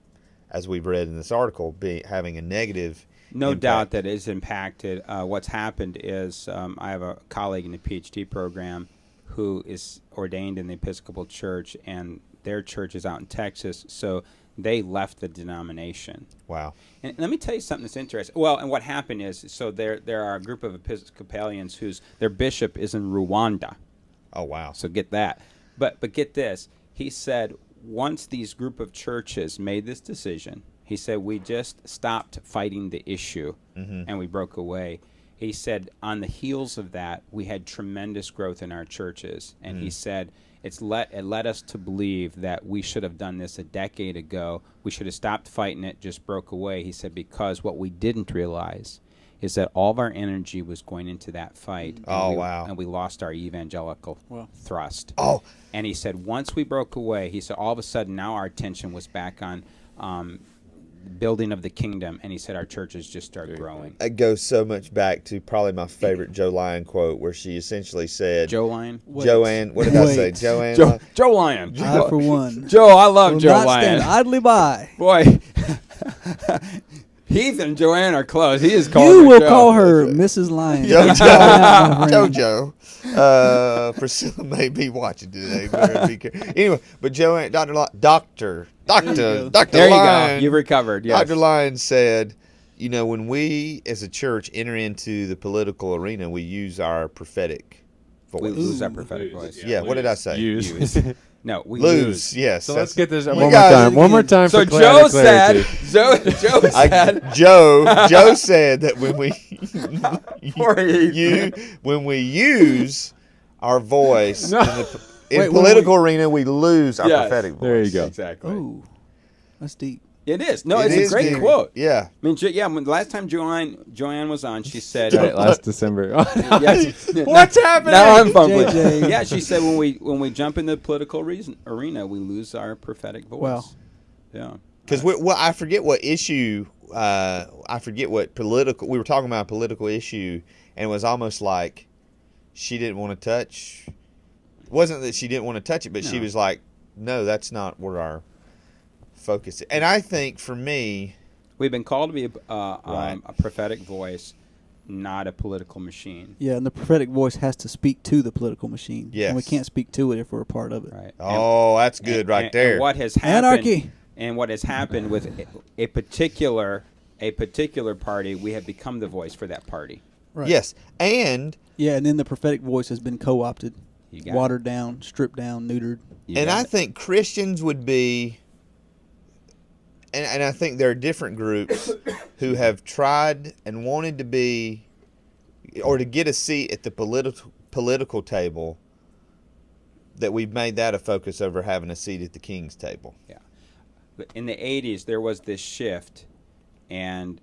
[SPEAKER 2] as we've read in this article, having a negative
[SPEAKER 3] No
[SPEAKER 2] impact.
[SPEAKER 3] doubt that it's impacted. What's happened is I have a colleague in the PhD program who is ordained in the Episcopal Church, and their church is out in Texas, so they left the denomination.
[SPEAKER 2] Wow.
[SPEAKER 3] And let me tell you something that's interesting. Well, and what happened is, so there are a group of Episcopalians their bishop is in Rwanda.
[SPEAKER 2] Oh, wow.
[SPEAKER 3] So get that. But get this. He said once these group of churches made this decision, he said we just stopped fighting the issue and we broke away. He said on the heels of that, we had tremendous growth in our churches. And he said it led us to believe that we should have done this a decade ago. We should have stopped fighting it, just broke away. He said because what we didn't realize is that all of our energy was going into that fight. And we lost our evangelical thrust.
[SPEAKER 2] Oh.
[SPEAKER 3] And he said once we broke away, he said all of a sudden now our attention was back on building of the kingdom, and he said our churches just started growing.
[SPEAKER 2] It goes so much back to probably my favorite Joe Lyon quote, where she essentially said,
[SPEAKER 3] Joe Lyon?
[SPEAKER 2] Joanne, what did I say? Joanne?
[SPEAKER 3] Joe Lyon.
[SPEAKER 4] I, for one.
[SPEAKER 3] Joe, I love
[SPEAKER 4] will
[SPEAKER 3] Joe
[SPEAKER 4] not
[SPEAKER 3] Lyon.
[SPEAKER 4] stand idly by.
[SPEAKER 3] Boy, Heath and Joanne are close. He is called
[SPEAKER 4] You will
[SPEAKER 3] Joe.
[SPEAKER 4] call her Mrs. Lyon.
[SPEAKER 2] JoJo. Priscilla may be watching today. Anyway, but Joanne, Dr.
[SPEAKER 3] There you go.
[SPEAKER 2] Lyon,
[SPEAKER 3] You've recovered. Yes.
[SPEAKER 2] Dr. Lyon said, when we as a church enter into the political arena, we use our prophetic voice.
[SPEAKER 3] We lose our prophetic voice.
[SPEAKER 2] Yeah, what did I say?
[SPEAKER 1] Use.
[SPEAKER 3] No, we
[SPEAKER 2] lose. Yes.
[SPEAKER 1] So let's get this
[SPEAKER 2] We
[SPEAKER 1] one more
[SPEAKER 2] got it
[SPEAKER 1] time. One more time
[SPEAKER 3] So
[SPEAKER 1] for
[SPEAKER 3] Joe said,
[SPEAKER 1] clarity.
[SPEAKER 3] Joe said,
[SPEAKER 2] Joe said that when we
[SPEAKER 3] you-
[SPEAKER 2] when we use our voice
[SPEAKER 1] No.
[SPEAKER 2] in
[SPEAKER 4] Wait,
[SPEAKER 2] political arena, we lose our
[SPEAKER 3] Yes.
[SPEAKER 2] prophetic voice.
[SPEAKER 1] There you go.
[SPEAKER 3] exactly.
[SPEAKER 4] Ooh, that's deep.
[SPEAKER 3] It is. No,
[SPEAKER 2] It
[SPEAKER 3] it's
[SPEAKER 2] is
[SPEAKER 3] a great
[SPEAKER 2] deep.
[SPEAKER 3] quote.
[SPEAKER 2] Yeah.
[SPEAKER 3] I mean, when the last time Joanne was on, she said,
[SPEAKER 1] Right, last December.
[SPEAKER 3] What's
[SPEAKER 1] happening?
[SPEAKER 3] Now I'm fumbling.
[SPEAKER 4] JJ.
[SPEAKER 3] Yeah, she said when we jump in the political arena, we lose our prophetic voice.
[SPEAKER 4] Wow.
[SPEAKER 2] Because I forget what issue, I forget what political, we were talking about a political issue, and it was almost like she didn't want to touch. It wasn't that she didn't want to touch it, but she was like, no, that's not where our focus is. And I think for me,
[SPEAKER 3] we've been called to be
[SPEAKER 2] Right.
[SPEAKER 3] a prophetic voice, not a political machine.
[SPEAKER 4] Yeah, and the prophetic voice has to speak to the political machine.
[SPEAKER 2] Yes.
[SPEAKER 4] And we can't speak to it if we're a part of it.
[SPEAKER 3] Right.
[SPEAKER 2] oh, that's good right there.
[SPEAKER 3] And what has happened?
[SPEAKER 4] Anarchy.
[SPEAKER 3] And what has happened with a particular party, we have become the voice for that party.
[SPEAKER 4] Right.
[SPEAKER 2] Yes. And
[SPEAKER 4] Yeah, and then the prophetic voice has been co-opted,
[SPEAKER 3] You got
[SPEAKER 4] watered down, stripped down, neutered.
[SPEAKER 2] I think Christians would be, and I think there are different groups who have tried and wanted to be, or to get a seat at the political table, that we've made that a focus over having a seat at the king's table.
[SPEAKER 3] Yeah. But in the 80s, there was this shift, and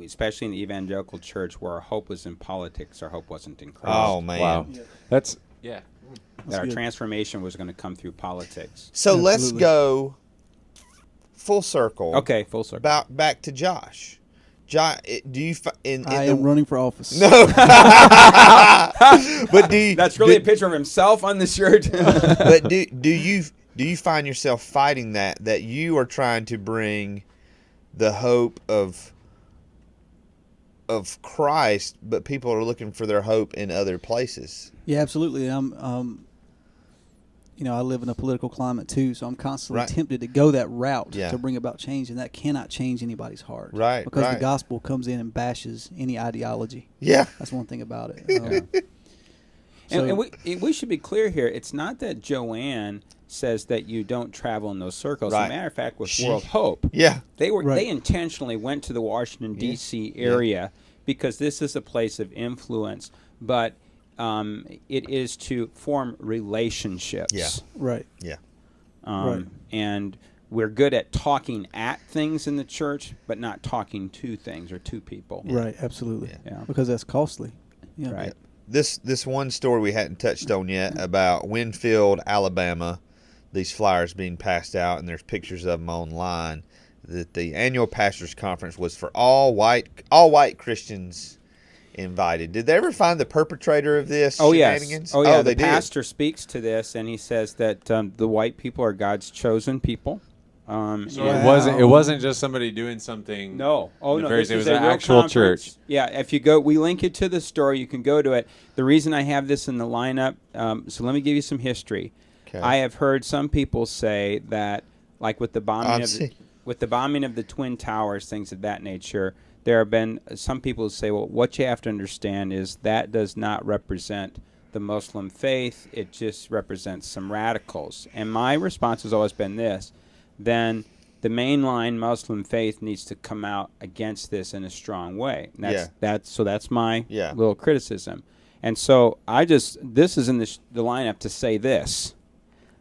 [SPEAKER 3] especially in the evangelical church, where our hope was in politics, our hope wasn't in Christ.
[SPEAKER 2] Oh, man.
[SPEAKER 1] Wow. That's yeah.
[SPEAKER 3] That our
[SPEAKER 4] good.
[SPEAKER 3] transformation was going to come through politics.
[SPEAKER 2] So let's
[SPEAKER 4] Absolutely.
[SPEAKER 2] go full circle.
[SPEAKER 3] Okay, full circle.
[SPEAKER 2] Back to Josh. Josh, do you
[SPEAKER 4] I am running for office.
[SPEAKER 2] No. But do you,
[SPEAKER 3] That's really a picture of himself on the shirt.
[SPEAKER 2] but do you find yourself fighting that you are trying to bring the hope of Christ, but people are looking for their hope in other places?
[SPEAKER 4] Yeah, absolutely. I live in a political climate too, so I'm constantly
[SPEAKER 2] Right.
[SPEAKER 4] tempted to go that route
[SPEAKER 2] Yeah.
[SPEAKER 4] to bring about change, and that cannot change anybody's heart.
[SPEAKER 2] Right,
[SPEAKER 4] Because
[SPEAKER 2] right.
[SPEAKER 4] the gospel comes in and bashes any ideology.
[SPEAKER 2] Yeah.
[SPEAKER 4] That's one thing about it.
[SPEAKER 3] And we should be clear here. It's not that Joanne says that you don't travel in those circles. As
[SPEAKER 2] Right.
[SPEAKER 3] a matter of fact, with
[SPEAKER 2] She-
[SPEAKER 3] World Hope,
[SPEAKER 2] Yeah.
[SPEAKER 4] Right.
[SPEAKER 3] they intentionally went to the Washington D.C. area because this is a place of influence, but it is to form relationships.
[SPEAKER 2] Yeah.
[SPEAKER 4] Right.
[SPEAKER 2] Yeah.
[SPEAKER 4] Right.
[SPEAKER 3] And we're good at talking at things in the church, but not talking to things or to people.
[SPEAKER 4] Right. Absolutely.
[SPEAKER 3] Yeah.
[SPEAKER 4] Because that's costly. Yeah.
[SPEAKER 3] Right.
[SPEAKER 2] This one story we hadn't touched on yet about Winfield, Alabama, these flyers being passed out, and there's pictures of them online, that the annual pastors conference was for all white Christians invited. Did they ever find the perpetrator of this shenanigans?
[SPEAKER 3] Oh, yeah.
[SPEAKER 2] They
[SPEAKER 3] The pastor speaks to this, and he says that the white people are God's chosen people.
[SPEAKER 1] So
[SPEAKER 3] and-
[SPEAKER 1] it wasn't just somebody doing something.
[SPEAKER 3] No. Oh, no.
[SPEAKER 1] nefarious.
[SPEAKER 3] This
[SPEAKER 1] It was
[SPEAKER 3] is a
[SPEAKER 1] an
[SPEAKER 3] real
[SPEAKER 1] actual
[SPEAKER 3] conference.
[SPEAKER 1] church.
[SPEAKER 3] Yeah. If you go, we link it to the story. You can go to it. The reason I have this in the lineup, so let me give you some history.
[SPEAKER 2] Okay.
[SPEAKER 3] I have heard some people say that, like with the bombing of the Twin Towers, things of that nature, there have been some people who say, well, what you have to understand is that does not represent the Muslim faith. It just represents some radicals. And my response has always been this: then the mainline Muslim faith needs to come out against this in a strong way. And that's my little criticism. And so this is in the lineup to say this,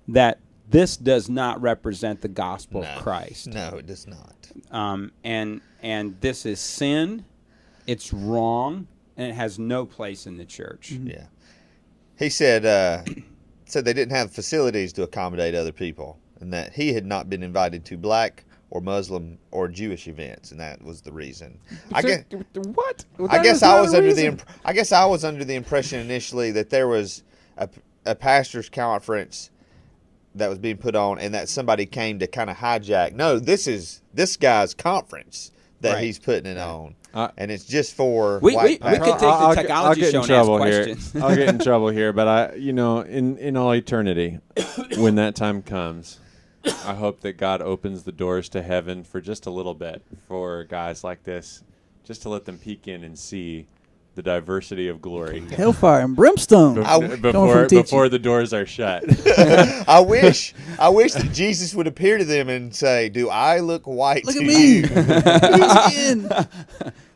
[SPEAKER 3] that this does not represent the gospel of Christ.
[SPEAKER 2] No, it does not.
[SPEAKER 3] And this is sin, it's wrong, and it has no place in the church.
[SPEAKER 2] Yeah. He said they didn't have facilities to accommodate other people, and that he had not been invited to black or Muslim or Jewish events, and that was the reason. I guess I was under the impression initially that there was a pastor's conference that was being put on, and that somebody came to kind of hijack. No, this is this guy's conference that he's putting it on, and it's just for white
[SPEAKER 3] we could take the technology show and ask questions.
[SPEAKER 1] I'll get in trouble here, but in all eternity, when that time comes, I hope that God opens the doors to heaven for just a little bit for guys like this, just to let them peek in and see the diversity of glory.
[SPEAKER 4] Hellfire and brimstone.
[SPEAKER 1] Before the doors are shut.
[SPEAKER 2] I wish that Jesus would appear to them and say, "Do I look white
[SPEAKER 4] Look
[SPEAKER 2] to
[SPEAKER 4] at me.
[SPEAKER 2] you?"
[SPEAKER 4] Skin.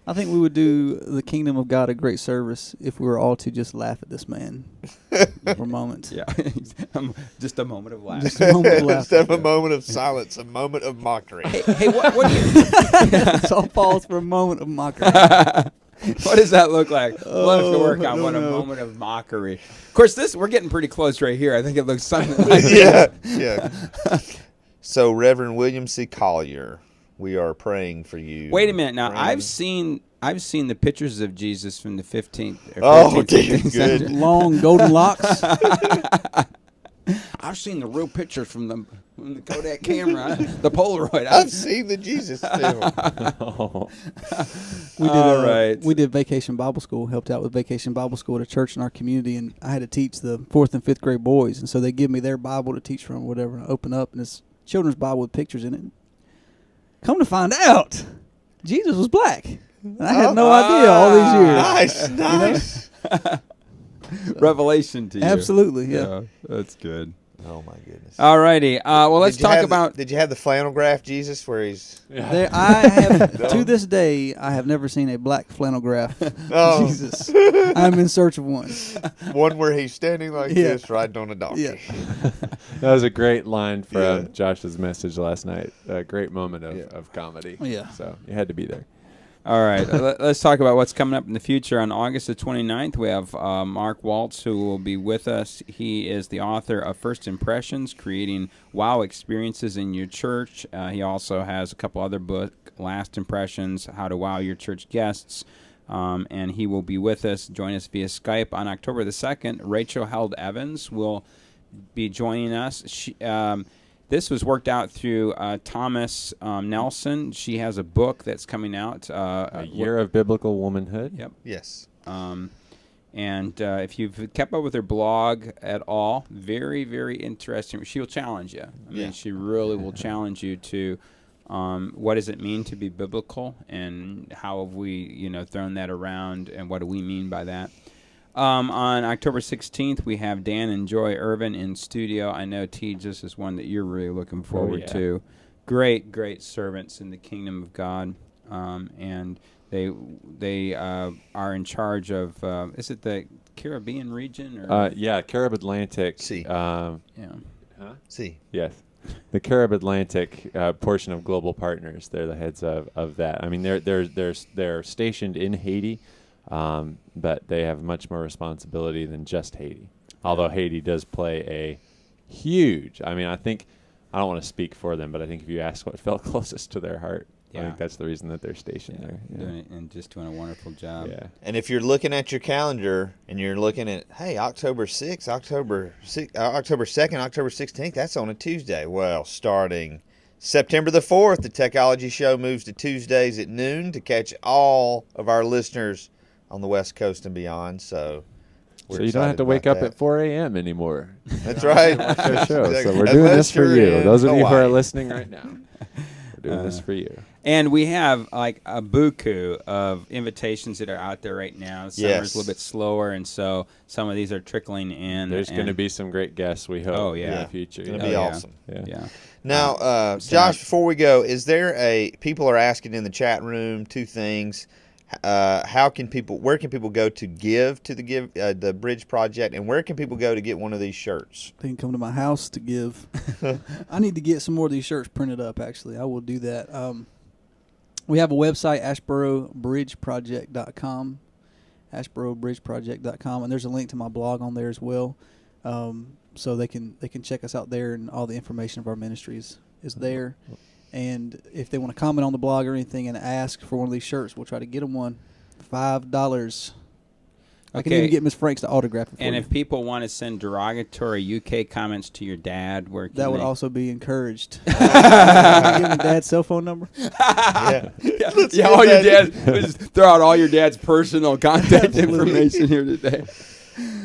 [SPEAKER 4] I think we would do the kingdom of God a great service if we were all to just laugh at this man for a moment.
[SPEAKER 3] Yeah, just a moment of laughter.
[SPEAKER 4] Just a moment of laughter.
[SPEAKER 2] Instead of a moment of silence, a moment of mockery.
[SPEAKER 3] Hey, what do you?
[SPEAKER 4] It's all falls for a moment of mockery.
[SPEAKER 3] What does that look like? We'll have to work on what a
[SPEAKER 4] no.
[SPEAKER 3] moment of mockery. Of course, we're getting pretty close right here. I think it looks something like
[SPEAKER 2] Yeah. So, Reverend William C. Collier, we are praying for you.
[SPEAKER 3] Wait a minute now.
[SPEAKER 2] Praying.
[SPEAKER 3] I've seen the pictures of Jesus from the 15th.
[SPEAKER 2] Oh,
[SPEAKER 3] 15th,
[SPEAKER 2] dear,
[SPEAKER 3] 16th century.
[SPEAKER 2] good.
[SPEAKER 4] Long golden locks.
[SPEAKER 3] I've seen the real pictures from the Kodak camera, the Polaroid.
[SPEAKER 2] I've seen the Jesus film.
[SPEAKER 4] We did Vacation Bible School, helped out with Vacation Bible School at a church in our community, and I had to teach the 4th and 5th grade boys, and so they give me their Bible to teach from, whatever, and I open up, and it's children's Bible with pictures in it. Come to find out, Jesus was black. And I had no idea all these years.
[SPEAKER 2] Nice.
[SPEAKER 3] Revelation to you.
[SPEAKER 4] Absolutely, yeah.
[SPEAKER 3] That's good.
[SPEAKER 2] Oh my goodness.
[SPEAKER 3] All righty. Well, let's talk about.
[SPEAKER 2] Did you have the flannel graph Jesus where he's?
[SPEAKER 4] There, I have to this day, I have never seen a black flannel graph.
[SPEAKER 2] Oh.
[SPEAKER 4] Jesus, I'm in search of one.
[SPEAKER 2] One where he's standing like this, riding on a donkey.
[SPEAKER 4] Yeah.
[SPEAKER 1] That was a great line from Josh's message last night. A great moment of comedy.
[SPEAKER 4] Yeah.
[SPEAKER 1] So you had to be there.
[SPEAKER 3] All right, let's talk about what's coming up in the future. On August the 29th, we have Mark Waltz, who will be with us. He is the author of First Impressions, Creating Wow Experiences in Your Church. He also has a couple other books, Last Impressions, How to Wow Your Church Guests. And he will be with us, join us via Skype. On October the 2nd, Rachel Held Evans will be joining us. She, this was worked out through Thomas Nelson. She has a book that's coming out.
[SPEAKER 1] A Year of Biblical Womanhood.
[SPEAKER 3] Yep.
[SPEAKER 2] Yes.
[SPEAKER 3] And if you've kept up with her blog at all, very, very interesting. She will challenge you. I mean, she really will challenge you to what does it mean to be biblical, and how have we, thrown that around, and what do we mean by that? On October 16th, we have Dan and Joy Irvin in studio. I know, T, this is one that you're really looking forward to. Great, great servants in the kingdom of God. And they are in charge of, is it the Caribbean region? Or?
[SPEAKER 1] Carib Atlantic.
[SPEAKER 2] See. See.
[SPEAKER 1] Yes. The Carib Atlantic portion of Global Partners. They're the heads of that. I mean, they're stationed in Haiti. But they have much more responsibility than just Haiti. Although Haiti does play a huge, I don't want to speak for them, but I think if you ask what felt closest to their heart, I think that's the reason that they're stationed there. Yeah.
[SPEAKER 3] Doing it and just doing a wonderful job.
[SPEAKER 1] Yeah.
[SPEAKER 2] And if you're looking at your calendar and you're looking at, hey, October 6th, October 2nd, October 16th, that's on a Tuesday. Well, starting September the 4th, the Techology Show moves to Tuesdays at noon to catch all of our listeners on the West Coast and beyond. So
[SPEAKER 1] you don't have to wake up at 4 a.m. anymore.
[SPEAKER 2] That's right.
[SPEAKER 1] show. So we're doing this for you. Those of you who are listening right now, we're doing this for you.
[SPEAKER 3] And we have like a buku of invitations that are out there right now. Summer's a little bit slower, and so some of these are trickling in.
[SPEAKER 1] There's going to be some great guests, we hope, in the future.
[SPEAKER 2] It's going to be awesome.
[SPEAKER 3] Yeah.
[SPEAKER 2] Now, Josh, before we go, people are asking in the chat room two things. Where can people go to give to the Bridge Project, and where can people go to get one of these shirts?
[SPEAKER 4] They can come to my house to give. I need to get some more of these shirts printed up, actually. I will do that. We have a website, ashborobridgeproject.com, ashborobridgeproject.com, and there's a link to my blog on there as well. So they can check us out there, and all the information of our ministries is there. And if they want to comment on the blog or anything and ask for one of these shirts, we'll try to get them one. $5. I can even get Miss Franks to autograph it for
[SPEAKER 3] And
[SPEAKER 4] you.
[SPEAKER 3] if people want to send derogatory UK comments to your dad, where can
[SPEAKER 4] that would also be encouraged. Give him Dad's cell phone number.
[SPEAKER 3] All your dad. Just throw out all your dad's personal contact information here today.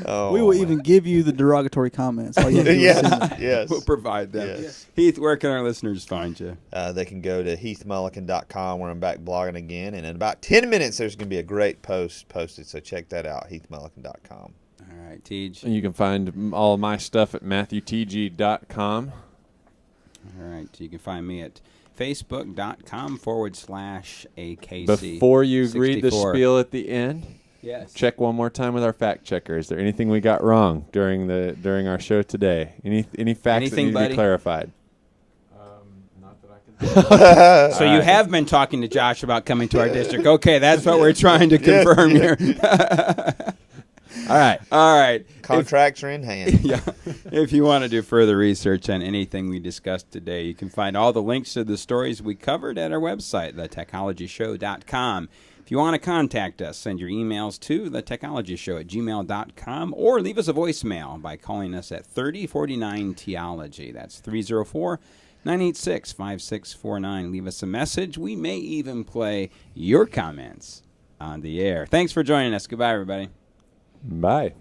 [SPEAKER 2] Oh,
[SPEAKER 4] We will
[SPEAKER 2] man.
[SPEAKER 4] even give you the derogatory comments. All you have to do is send them.
[SPEAKER 2] Yes.
[SPEAKER 3] We'll provide them.
[SPEAKER 2] Yes.
[SPEAKER 3] Heath, where can our listeners find you?
[SPEAKER 2] They can go to heathmullican.com where I'm back blogging again. And in about 10 minutes, there's going to be a great post posted. So check that out, heathmullican.com.
[SPEAKER 3] All right, Tej.
[SPEAKER 1] And you can find all of my stuff at matthewtg.com.
[SPEAKER 3] All right, you can find me at facebook.com/AKC.
[SPEAKER 1] Before you read the
[SPEAKER 3] 64.
[SPEAKER 1] spiel at the end,
[SPEAKER 3] Yes.
[SPEAKER 1] check one more time with our fact checker. Is there anything we got wrong during our show today? Any facts
[SPEAKER 3] Anything,
[SPEAKER 1] that need to
[SPEAKER 3] buddy?
[SPEAKER 1] be clarified?
[SPEAKER 6] Not that I can
[SPEAKER 3] So you have been talking to Josh about coming to our district. Okay, that's what we're trying to confirm here.
[SPEAKER 1] All right.
[SPEAKER 3] All right.
[SPEAKER 2] Contracts are in hand.
[SPEAKER 3] Yeah. If you want to do further research on anything we discussed today, you can find all the links to the stories we covered at our website, thetechnologyshow.com. If you want to contact us, send your emails to thetechnologyshow@gmail.com or leave us a voicemail by calling us at 3049-THEOLOGY. That's 304-986-5649. Leave us a message. We may even play your comments on the air. Thanks for joining us. Goodbye, everybody.
[SPEAKER 1] Bye.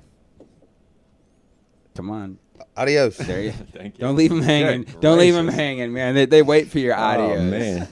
[SPEAKER 3] Come on.
[SPEAKER 2] Adios.
[SPEAKER 3] There you
[SPEAKER 1] Thank you.
[SPEAKER 3] Don't leave them hanging.
[SPEAKER 1] Good
[SPEAKER 3] Don't leave them
[SPEAKER 1] gracious.
[SPEAKER 3] hanging, man. They wait for your audio.
[SPEAKER 1] Oh, man.